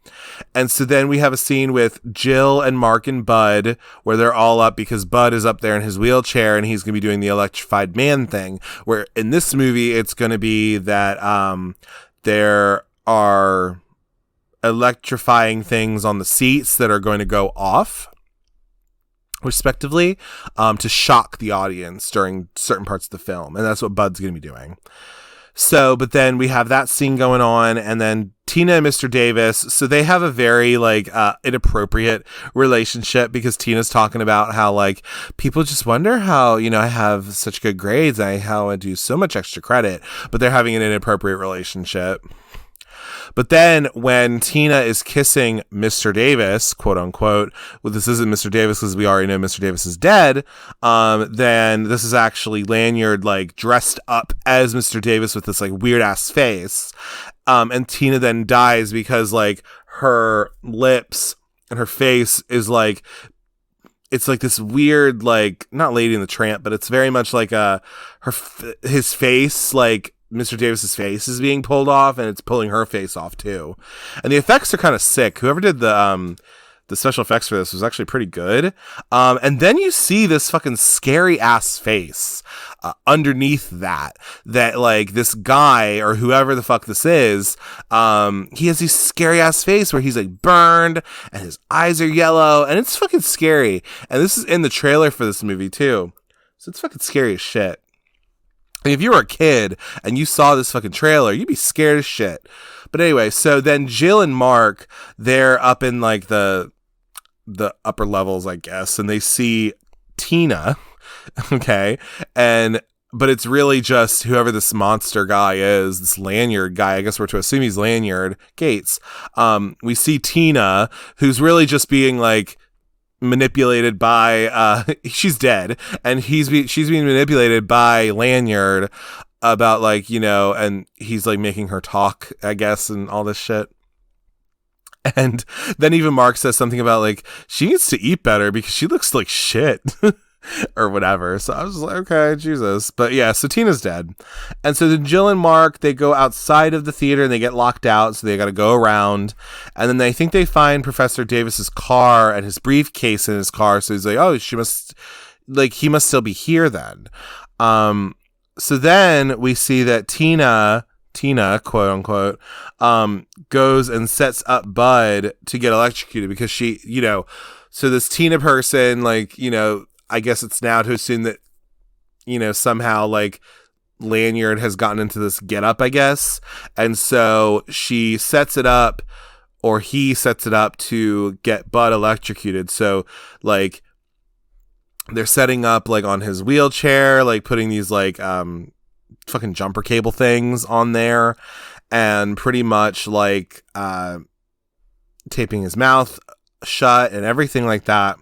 And so then we have a scene with Jill and Mark and Bud where they're all up because Bud is up there in his wheelchair and he's going to be doing the electrified man thing, where in this movie, it's going to be that there are electrifying things on the seats that are going to go off, respectively, to shock the audience during certain parts of the film. And that's what Bud's going to be doing. So, but then we have that scene going on, and then Tina and Mr. Davis, so they have a very, like, inappropriate relationship because Tina's talking about how, like, people just wonder how, I have such good grades, how I do so much extra credit, but they're having an inappropriate relationship. But then when Tina is kissing Mr. Davis, quote unquote, well, this isn't Mr. Davis because we already know Mr. Davis is dead. Then this is actually Lanyard, like, dressed up as Mr. Davis with this, like, weird ass face. And Tina then dies because, like, her lips and her face is like, it's like this weird, like, not Lady in the Tramp, but it's very much like his face, like, Mr. Davis's face is being pulled off, and it's pulling her face off too. And the effects are kind of sick. Whoever did the special effects for this was actually pretty good. And then you see this fucking scary ass face underneath that like this guy or whoever the fuck this is, he has this scary ass face where he's like burned and his eyes are yellow and it's fucking scary. And this is in the trailer for this movie too. So it's fucking scary as shit. If you were a kid and you saw this fucking trailer, you'd be scared as shit. But anyway, so then Jill and Mark, they're up in like the upper levels, I guess, and they see Tina. Okay. But it's really just whoever this monster guy is, this Lanyard guy. I guess we're to assume he's Lanyard Gates. We see Tina, who's really just being like manipulated by she's dead and she's being manipulated by Lanyard about like, and he's like making her talk, I guess, and all this shit. And then even Mark says something about like she needs to eat better because she looks like shit or whatever. So I was like, okay, Jesus. But yeah, so Tina's dead. And so then Jill and Mark, they go outside of the theater and they get locked out. So they got to go around. And then they think they find Professor Davis's car and his briefcase in his car. So he's like, oh, he must still be here then. So then we see that Tina, quote unquote, goes and sets up Bud to get electrocuted because she, so this Tina person, like, I guess it's now to assume that, somehow like Lanyard has gotten into this getup, I guess. And so she sets it up, or he sets it up to get Bud electrocuted. So like they're setting up like on his wheelchair, like putting these like fucking jumper cable things on there, and pretty much like taping his mouth shut and everything like that.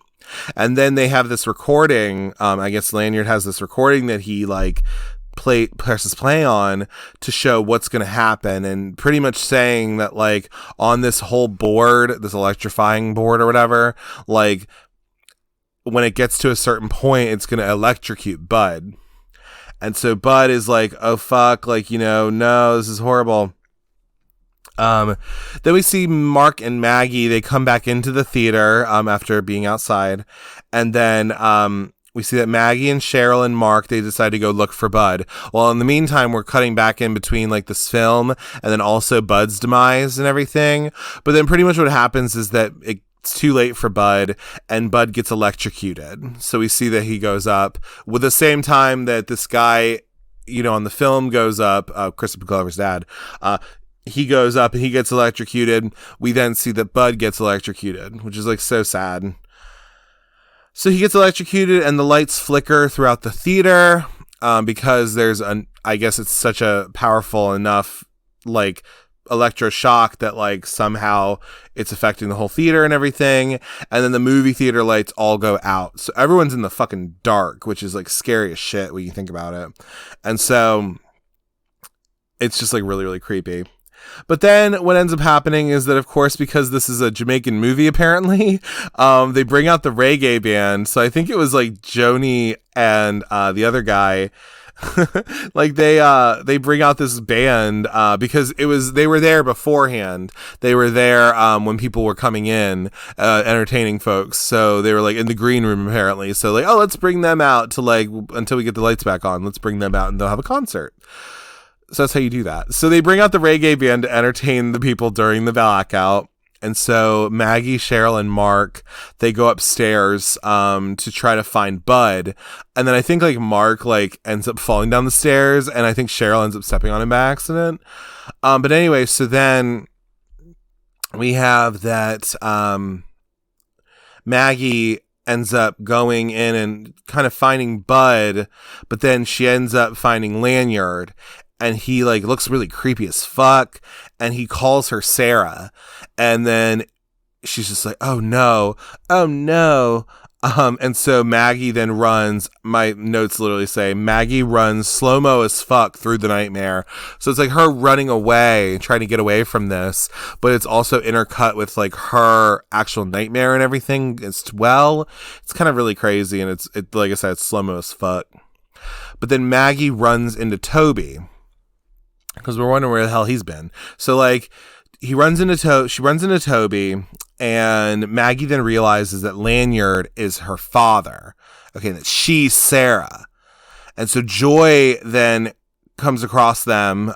And then they have this recording. I guess Lanyard has this recording that he like presses play on to show what's going to happen, and pretty much saying that like on this whole board, this electrifying board or whatever, like when it gets to a certain point, it's going to electrocute Bud. And so Bud is like, oh fuck, like, no, this is horrible. Then we see Mark and Maggie. They come back into the theater after being outside, and then we see that Maggie and Cheryl and Mark, they decide to go look for Bud. Well, in the meantime, we're cutting back in between like this film and then also Bud's demise and everything. But then pretty much what happens is that it's too late for Bud, and Bud gets electrocuted. So we see that he goes up with the same time that this guy, on the film goes up, Christopher Glover's dad, he goes up and he gets electrocuted. We then see that Bud gets electrocuted, which is like so sad. So he gets electrocuted and the lights flicker throughout the theater because there's I guess it's such a powerful enough like electroshock that like somehow it's affecting the whole theater and everything. And then the movie theater lights all go out. So everyone's in the fucking dark, which is like scary as shit when you think about it. And so it's just like really, really creepy. But then what ends up happening is that, of course, because this is a Jamaican movie, apparently, they bring out the reggae band. So I think it was like Joni and the other guy. Like they bring out this band because they were there beforehand. They were there when people were coming in, entertaining folks. So they were like in the green room apparently. So like, oh, let's bring them out to like until we get the lights back on. Let's bring them out and they'll have a concert. So that's how you do that. So they bring out the reggae band to entertain the people during the blackout. And so Maggie, Cheryl, and Mark, they go upstairs to try to find Bud. And then I think like Mark like ends up falling down the stairs, and I think Cheryl ends up stepping on him by accident. But anyway, so then we have that Maggie ends up going in and kind of finding Bud, but then she ends up finding Lanyard. And he like looks really creepy as fuck, and he calls her Sarah, and then she's just like, oh no. And so Maggie then runs. My notes literally say Maggie runs slow-mo as fuck through the nightmare. So it's like her running away, trying to get away from this, but it's also intercut with like her actual nightmare and everything as well. It's kind of really crazy, and it's like I said, it's slow-mo as fuck. But then Maggie runs into Toby, because we're wondering where the hell he's been. So like she runs into Toby, and Maggie then realizes that Lanyard is her father. Okay, that she's Sarah. And so Joy then comes across them.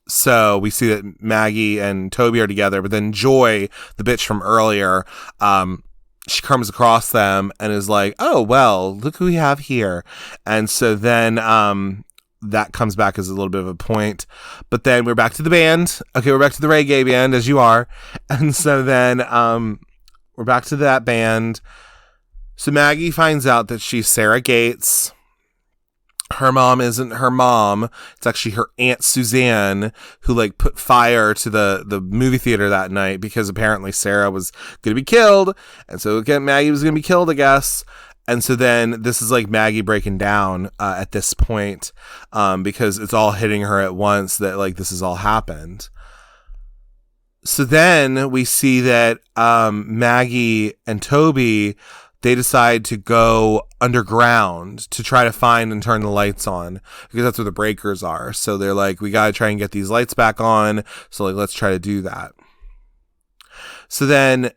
So we see that Maggie and Toby are together, but then Joy, the bitch from earlier, she comes across them and is like, oh, well, look who we have here. And so then that comes back as a little bit of a point. But then we're back to the band. Okay, we're back to the reggae band, as you are. And so then we're back to that band. So Maggie finds out that she's Sarah Gates. Her mom isn't her mom. It's actually her Aunt Suzanne, who like put fire to the movie theater that night because apparently Sarah was going to be killed. And so again, Maggie was going to be killed, I guess. And so then this is like Maggie breaking down at this point because it's all hitting her at once that like this has all happened. So then we see that Maggie and Toby, they decide to go underground to try to find and turn the lights on because that's where the breakers are. So they're like, we got to try and get these lights back on. So like, let's try to do that. So then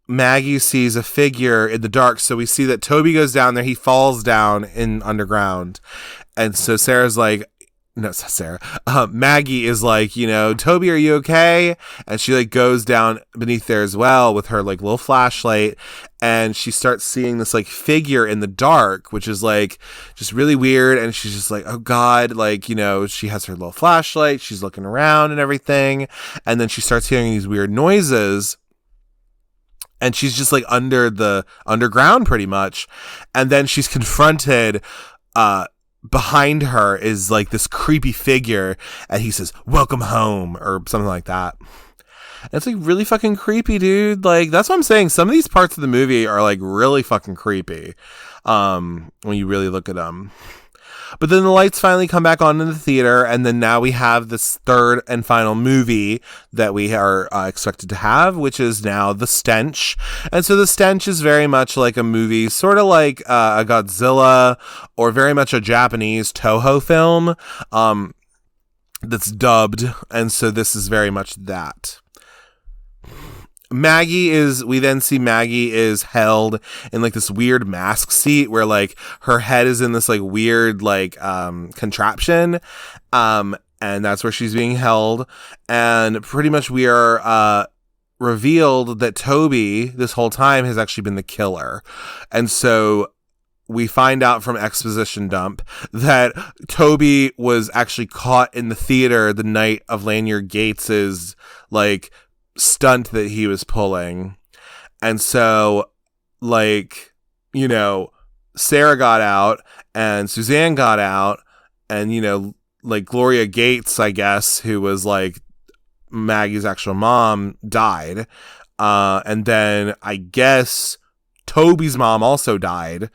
Maggie sees a figure in the dark. So we see that Toby goes down there. He falls down in underground. And so Sarah's like, no, it's not Sarah. Maggie is like, Toby, are you okay? And she like goes down beneath there as well with her like little flashlight, and she starts seeing this like figure in the dark, which is like just really weird. And she's just like, oh God, like, she has her little flashlight, she's looking around and everything. And then she starts hearing these weird noises. And she's just like under the underground pretty much. And then she's confronted, behind her is like this creepy figure, and he says, welcome home, or something like that. And it's like really fucking creepy, dude. Like, that's what I'm saying. Some of these parts of the movie are like really fucking creepy, when you really look at them. But then the lights finally come back on in the theater, and then now we have this third and final movie that we are expected to have, which is now The Stench. And so The Stench is very much like a movie, sort of like a Godzilla, or very much a Japanese Toho film that's dubbed. And so this is very much that. We then see Maggie is held in like this weird mask seat where like her head is in this like weird like contraption, and that's where she's being held. And pretty much we are revealed that Toby this whole time has actually been the killer. And so we find out from exposition dump that Toby was actually caught in the theater the night of Lanyard Gates's like stunt that he was pulling. And so like, Sarah got out and Suzanne got out, and like Gloria Gates, I guess, who was like Maggie's actual mom, died. And then I guess Toby's mom also died,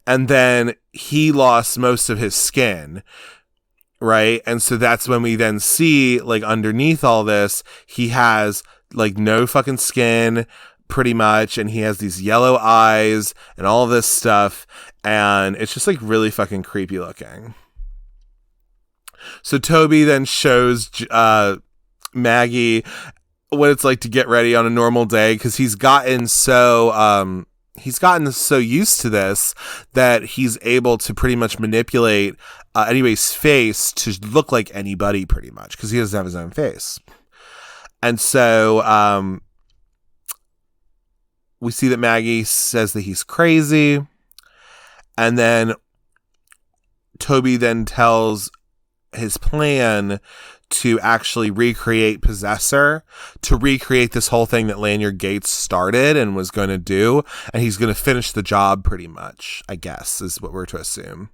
and then he lost most of his skin. Right. And so that's when we then see like underneath all this, he has like no fucking skin pretty much, and he has these yellow eyes and all this stuff, and it's just like really fucking creepy looking. So Toby then shows Maggie what it's like to get ready on a normal day, because he's gotten so used to this that he's able to pretty much manipulate anybody's face to look like anybody pretty much, because he doesn't have his own face. And so we see that Maggie says that he's crazy. And then Toby then tells his plan to actually recreate Possessor, to recreate this whole thing that Lanyard Gates started and was going to do. And he's going to finish the job pretty much, I guess, is what we're to assume,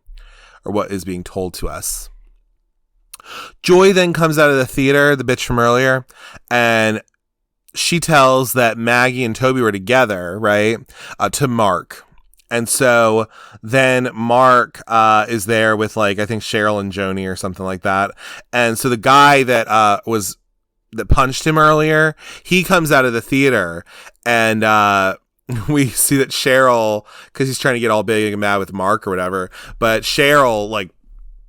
or what is being told to us. Joy then comes out of the theater, the bitch from earlier, and she tells that Maggie and Toby were together, right, to Mark. And so then Mark is there with like, I think Cheryl and Joni or something like that. And so the guy that that punched him earlier, he comes out of the theater, and we see that Cheryl, because he's trying to get all big and mad with Mark or whatever, but Cheryl like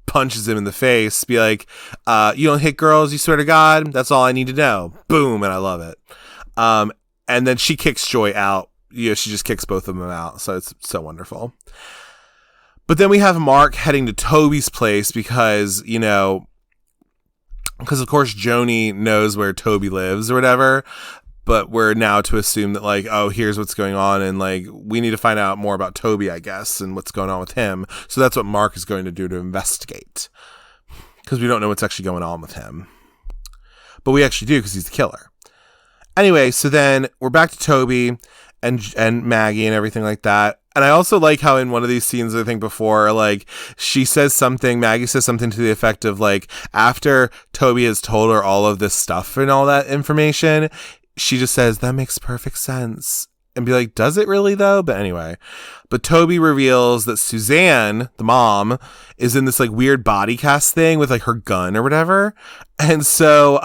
punches him in the face, be like, you don't hit girls, you swear to God? That's all I need to know. Boom. And I love it. And then she kicks Joy out. She just kicks both of them out. So it's so wonderful. But then we have Mark heading to Toby's place because of course Joni knows where Toby lives or whatever. But we're now to assume that like, oh, here's what's going on, and like we need to find out more about Toby, I guess, and what's going on with him. So that's what Mark is going to do to investigate, because we don't know what's actually going on with him. But we actually do, because he's the killer. Anyway, so then we're back to Toby and Maggie and everything like that. And I also like how in one of these scenes, I think before, like Maggie says something to the effect of like, after Toby has told her all of this stuff and all that information, she just says, that makes perfect sense. And be like, does it really though? But anyway, but Toby reveals that Suzanne, the mom, is in this like weird body cast thing with like her gun or whatever. And so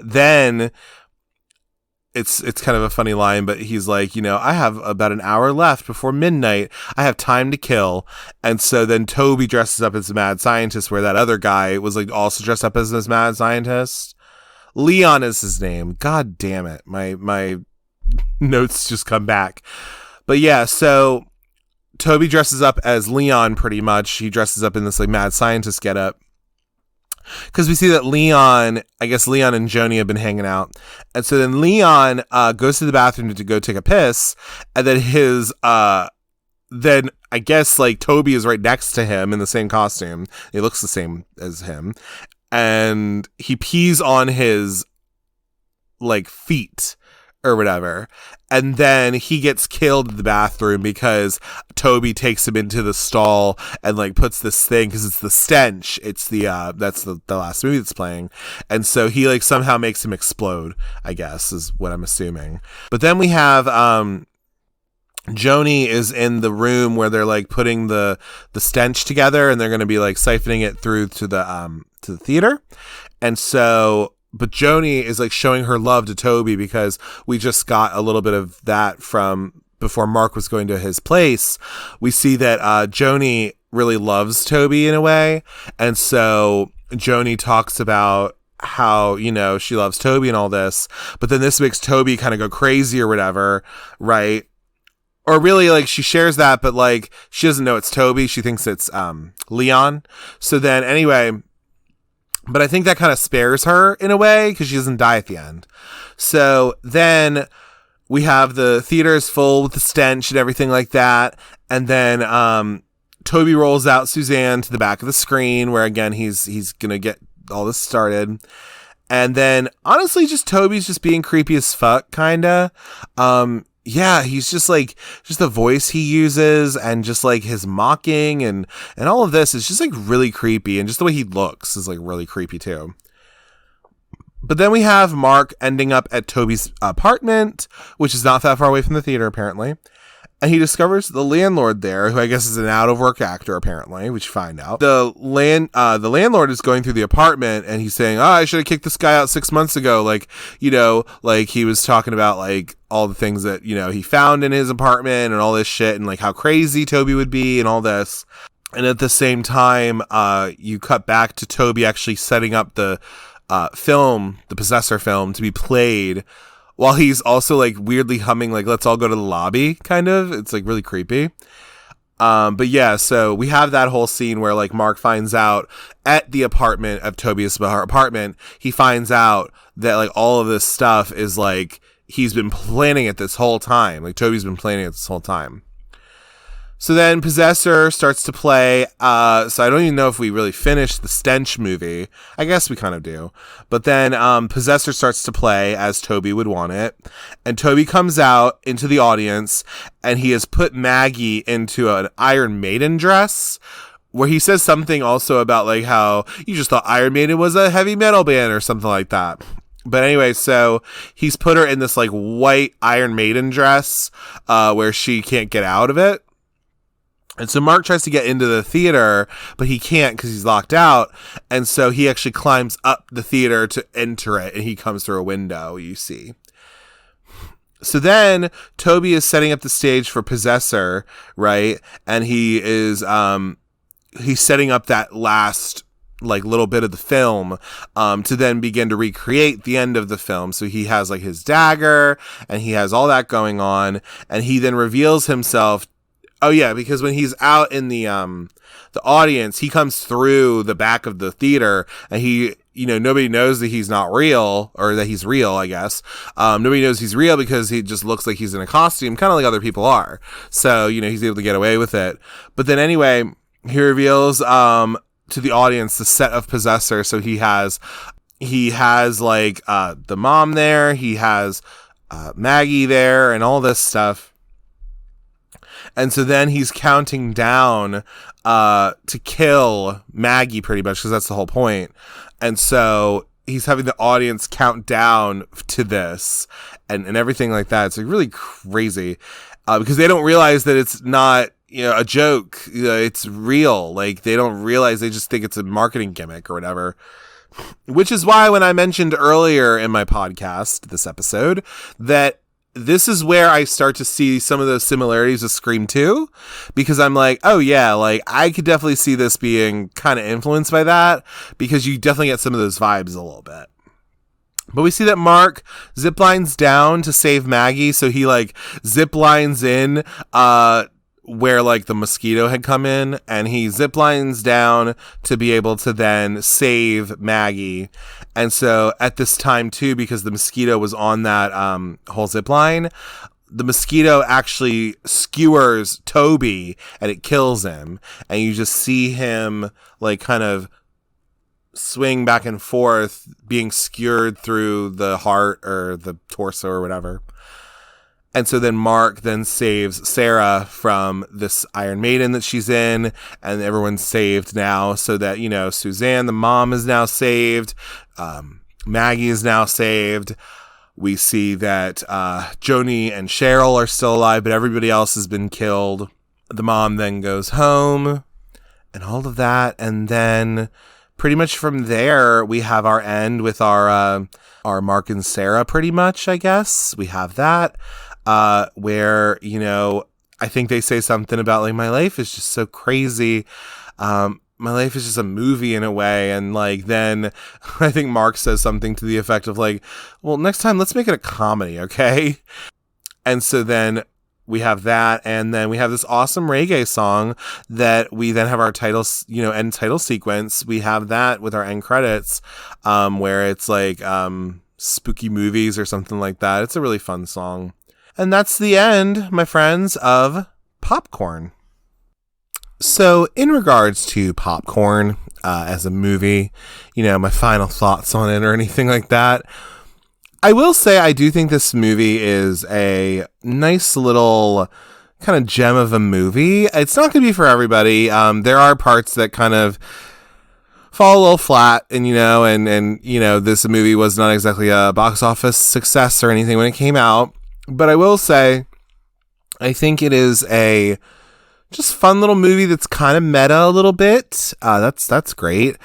then it's kind of a funny line, but he's like, I have about an hour left before midnight. I have time to kill. And so then Toby dresses up as a mad scientist, where that other guy was like also dressed up as this mad scientist. Leon is his name. God damn it. My notes just come back. But yeah, so Toby dresses up as Leon pretty much. He dresses up in this like mad scientist getup. Because we see that Leon and Joni have been hanging out. And so then Leon goes to the bathroom to go take a piss. And then then I guess like Toby is right next to him in the same costume. He looks the same as him. And he pees on his like feet or whatever. And then he gets killed in the bathroom because Toby takes him into the stall and like puts this thing, because it's the stench. It's that's the last movie that's playing. And so he like somehow makes him explode, I guess, is what I'm assuming. But then we have Joni is in the room where they're like putting the stench together, and they're going to be like siphoning it through to the theater. And so, but Joni is like showing her love to Toby, because we just got a little bit of that from before Mark was going to his place. We see that Joni really loves Toby in a way. And so Joni talks about how, you know, she loves Toby and all this, but then this makes Toby kind of go crazy or whatever, right? Or really, like, she shares that, but like she doesn't know it's Toby. She thinks it's Leon. So then anyway, but I think that kind of spares her in a way, because she doesn't die at the end. So then we have the theaters full with the stench and everything like that. And then Toby rolls out Suzanne to the back of the screen, where again, he's going to get all this started. And then honestly, just Toby's just being creepy as fuck, kind of. Yeah, he's just like, just the voice he uses and just like his mocking and all of this is just like really creepy, and just the way he looks is like really creepy too. But then we have Mark ending up at Toby's apartment, which is not that far away from the theater apparently. And he discovers the landlord there, who I guess is an out of work actor apparently, which you find out. The landlord is going through the apartment, and he's saying, "Oh, I should have kicked this guy out 6 months ago." Like, you know, like he was talking about like all the things that, you know, he found in his apartment and all this shit, and like how crazy Toby would be and all this. And at the same time, you cut back to Toby actually setting up the film, the Possessor film, to be played, while he's also like weirdly humming like "Let's All Go to the Lobby," kind of. It's like really creepy. But yeah, so we have that whole scene where like Mark finds out at the apartment of Toby's apartment, he finds out that like all of this stuff is like, he's been planning it this whole time. Like Toby's been planning it this whole time. So then Possessor starts to play. So I don't even know if we really finished the Stench movie. I guess we kind of do. But then Possessor starts to play as Toby would want it. And Toby comes out into the audience, and he has put Maggie into an Iron Maiden dress, where he says something also about like how you just thought Iron Maiden was a heavy metal band or something like that. But anyway, so he's put her in this like white Iron Maiden dress where she can't get out of it. And so Mark tries to get into the theater, but he can't because he's locked out. And so he actually climbs up the theater to enter it, and he comes through a window, you see. So then Toby is setting up the stage for Possessor, right? And he is he's setting up that last like little bit of the film to then begin to recreate the end of the film. So he has like his dagger, and he has all that going on, and he then reveals himself. Oh yeah, because when he's out in the audience, he comes through the back of the theater, and he, you know, nobody knows that he's not real, or that he's real, I guess. Nobody knows he's real because he just looks like he's in a costume, kind of like other people are. So, you know, he's able to get away with it. But then anyway, he reveals to the audience the set of Possessor. So he has like the mom there, he has Maggie there, and all this stuff. And so then he's counting down to kill Maggie, pretty much, because that's the whole point. And so he's having the audience count down to this and everything like that. It's like really crazy because they don't realize that it's not, you know, a joke. You know, it's real. Like, they don't realize, they just think it's a marketing gimmick or whatever. Which is why when I mentioned earlier in my podcast, this episode, that this is where I start to see some of those similarities with Scream 2, because I'm like, oh yeah, like I could definitely see this being kind of influenced by that, because you definitely get some of those vibes a little bit. But we see that Mark ziplines down to save Maggie, so he like ziplines in where like the mosquito had come in, and he zip lines down to be able to then save Maggie. And so at this time too, because the mosquito was on that whole zip line, the mosquito actually skewers Toby and it kills him. And you just see him like kind of swing back and forth, being skewered through the heart or the torso or whatever. And so then Mark then saves Sarah from this Iron Maiden that she's in, and everyone's saved now, so that, you know, Suzanne, the mom, is now saved. Maggie is now saved. We see that Joni and Cheryl are still alive, but everybody else has been killed. The mom then goes home and all of that. And then pretty much from there, we have our end with our Mark and Sarah, pretty much, I guess. We have that. Where, you know, I think they say something about like, my life is just so crazy. My life is just a movie in a way. And like, then I think Mark says something to the effect of like, well, next time let's make it a comedy. Okay. And so then we have that. And then we have this awesome reggae song that we then have our titles, you know, end title sequence. We have that with our end credits, where it's like, spooky movies or something like that. It's a really fun song. And that's the end, my friends, of Popcorn. So in regards to Popcorn as a movie, you know, my final thoughts on it or anything like that, I will say I do think this movie is a nice little kind of gem of a movie. It's not going to be for everybody. There are parts that kind of fall a little flat, and you know, this movie was not exactly a box office success or anything when it came out. But I will say, I think it is a just fun little movie that's kind of meta a little bit. That's great.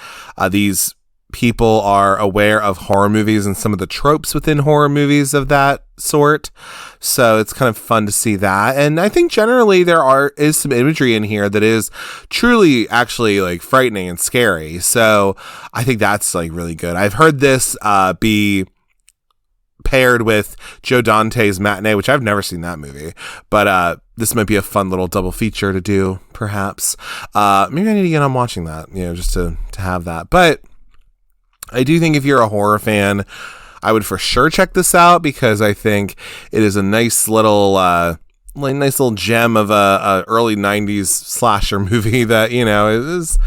These people are aware of horror movies and some of the tropes within horror movies of that sort. So it's kind of fun to see that. And I think generally is some imagery in here that is truly actually like frightening and scary. So I think that's like really good. I've heard this be paired with Joe Dante's Matinee, which I've never seen that movie, but this might be a fun little double feature to do, perhaps. Maybe I need to get on watching that, you know, just to have that. But I do think if you're a horror fan, I would for sure check this out, because I think it is a nice little gem of a early 90s slasher movie that, you know, is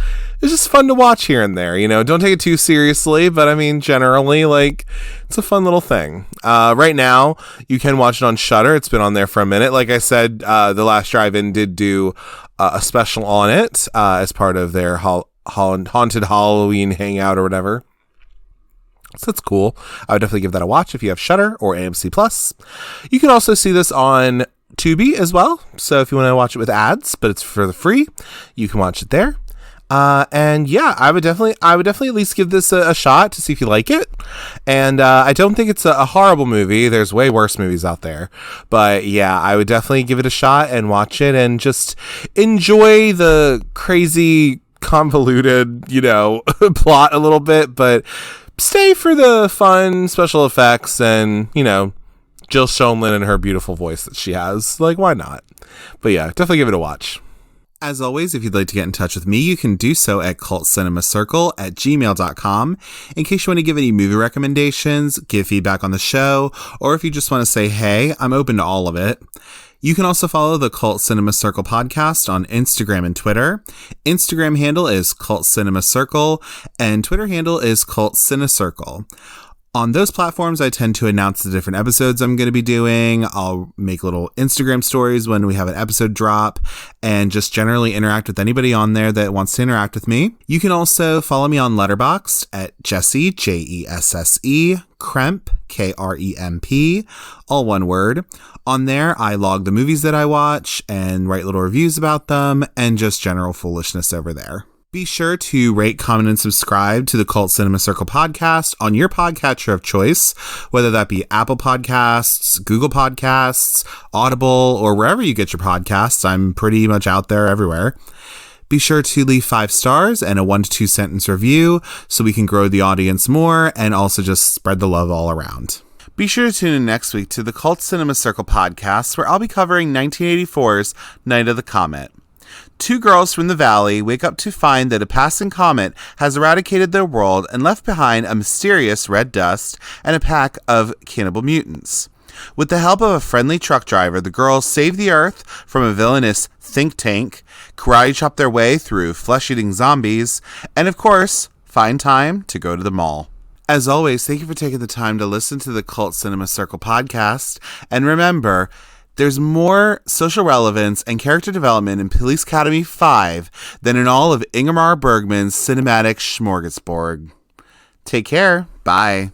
just fun to watch here and there. You know, don't take it too seriously, but I mean, generally, like, it's a fun little thing. Right now, you can watch it on Shudder. It's been on there for a minute. Like I said, the last drive-in did do a special on it as part of their haunted Halloween hangout or whatever. So that's cool. I would definitely give that a watch if you have Shudder or AMC Plus. You can also see this on Tubi as well. So if you want to watch it with ads, but it's for the free, you can watch it there. And yeah, I would definitely at least give this a shot to see if you like it. And I don't think it's a horrible movie. There's way worse movies out there. But yeah, I would definitely give it a shot and watch it and just enjoy the crazy, convoluted, you know, plot a little bit, but stay for the fun special effects and, you know, Jill Schoelen and her beautiful voice that she has. Like, why not? But yeah, definitely give it a watch. As always, if you'd like to get in touch with me, you can do so at cultcinemacircle@gmail.com. In case you want to give any movie recommendations, give feedback on the show, or if you just want to say hey, I'm open to all of it. You can also follow the Cult Cinema Circle podcast on Instagram and Twitter. Instagram handle is Cult Cinema Circle, and Twitter handle is Cult Cinecircle. On those platforms, I tend to announce the different episodes I'm going to be doing. I'll make little Instagram stories when we have an episode drop, and just generally interact with anybody on there that wants to interact with me. You can also follow me on Letterboxd at Jesse, Jesse, Kremp, Kremp, all one word. On there, I log the movies that I watch and write little reviews about them, and just general foolishness over there. Be sure to rate, comment, and subscribe to the Cult Cinema Circle podcast on your podcatcher of choice, whether that be Apple Podcasts, Google Podcasts, Audible, or wherever you get your podcasts. I'm pretty much out there everywhere. Be sure to leave 5 stars and a 1 to 2 sentence review so we can grow the audience more and also just spread the love all around. Be sure to tune in next week to the Cult Cinema Circle podcast, where I'll be covering 1984's Night of the Comet. Two girls from the valley wake up to find that a passing comet has eradicated their world and left behind a mysterious red dust and a pack of cannibal mutants. With the help of a friendly truck driver, the girls save the Earth from a villainous think tank, karate chop their way through flesh-eating zombies, and of course, find time to go to the mall. As always, thank you for taking the time to listen to the Cult Cinema Circle podcast. And remember, there's more social relevance and character development in Police Academy 5 than in all of Ingmar Bergman's cinematic smorgasbord. Take care. Bye.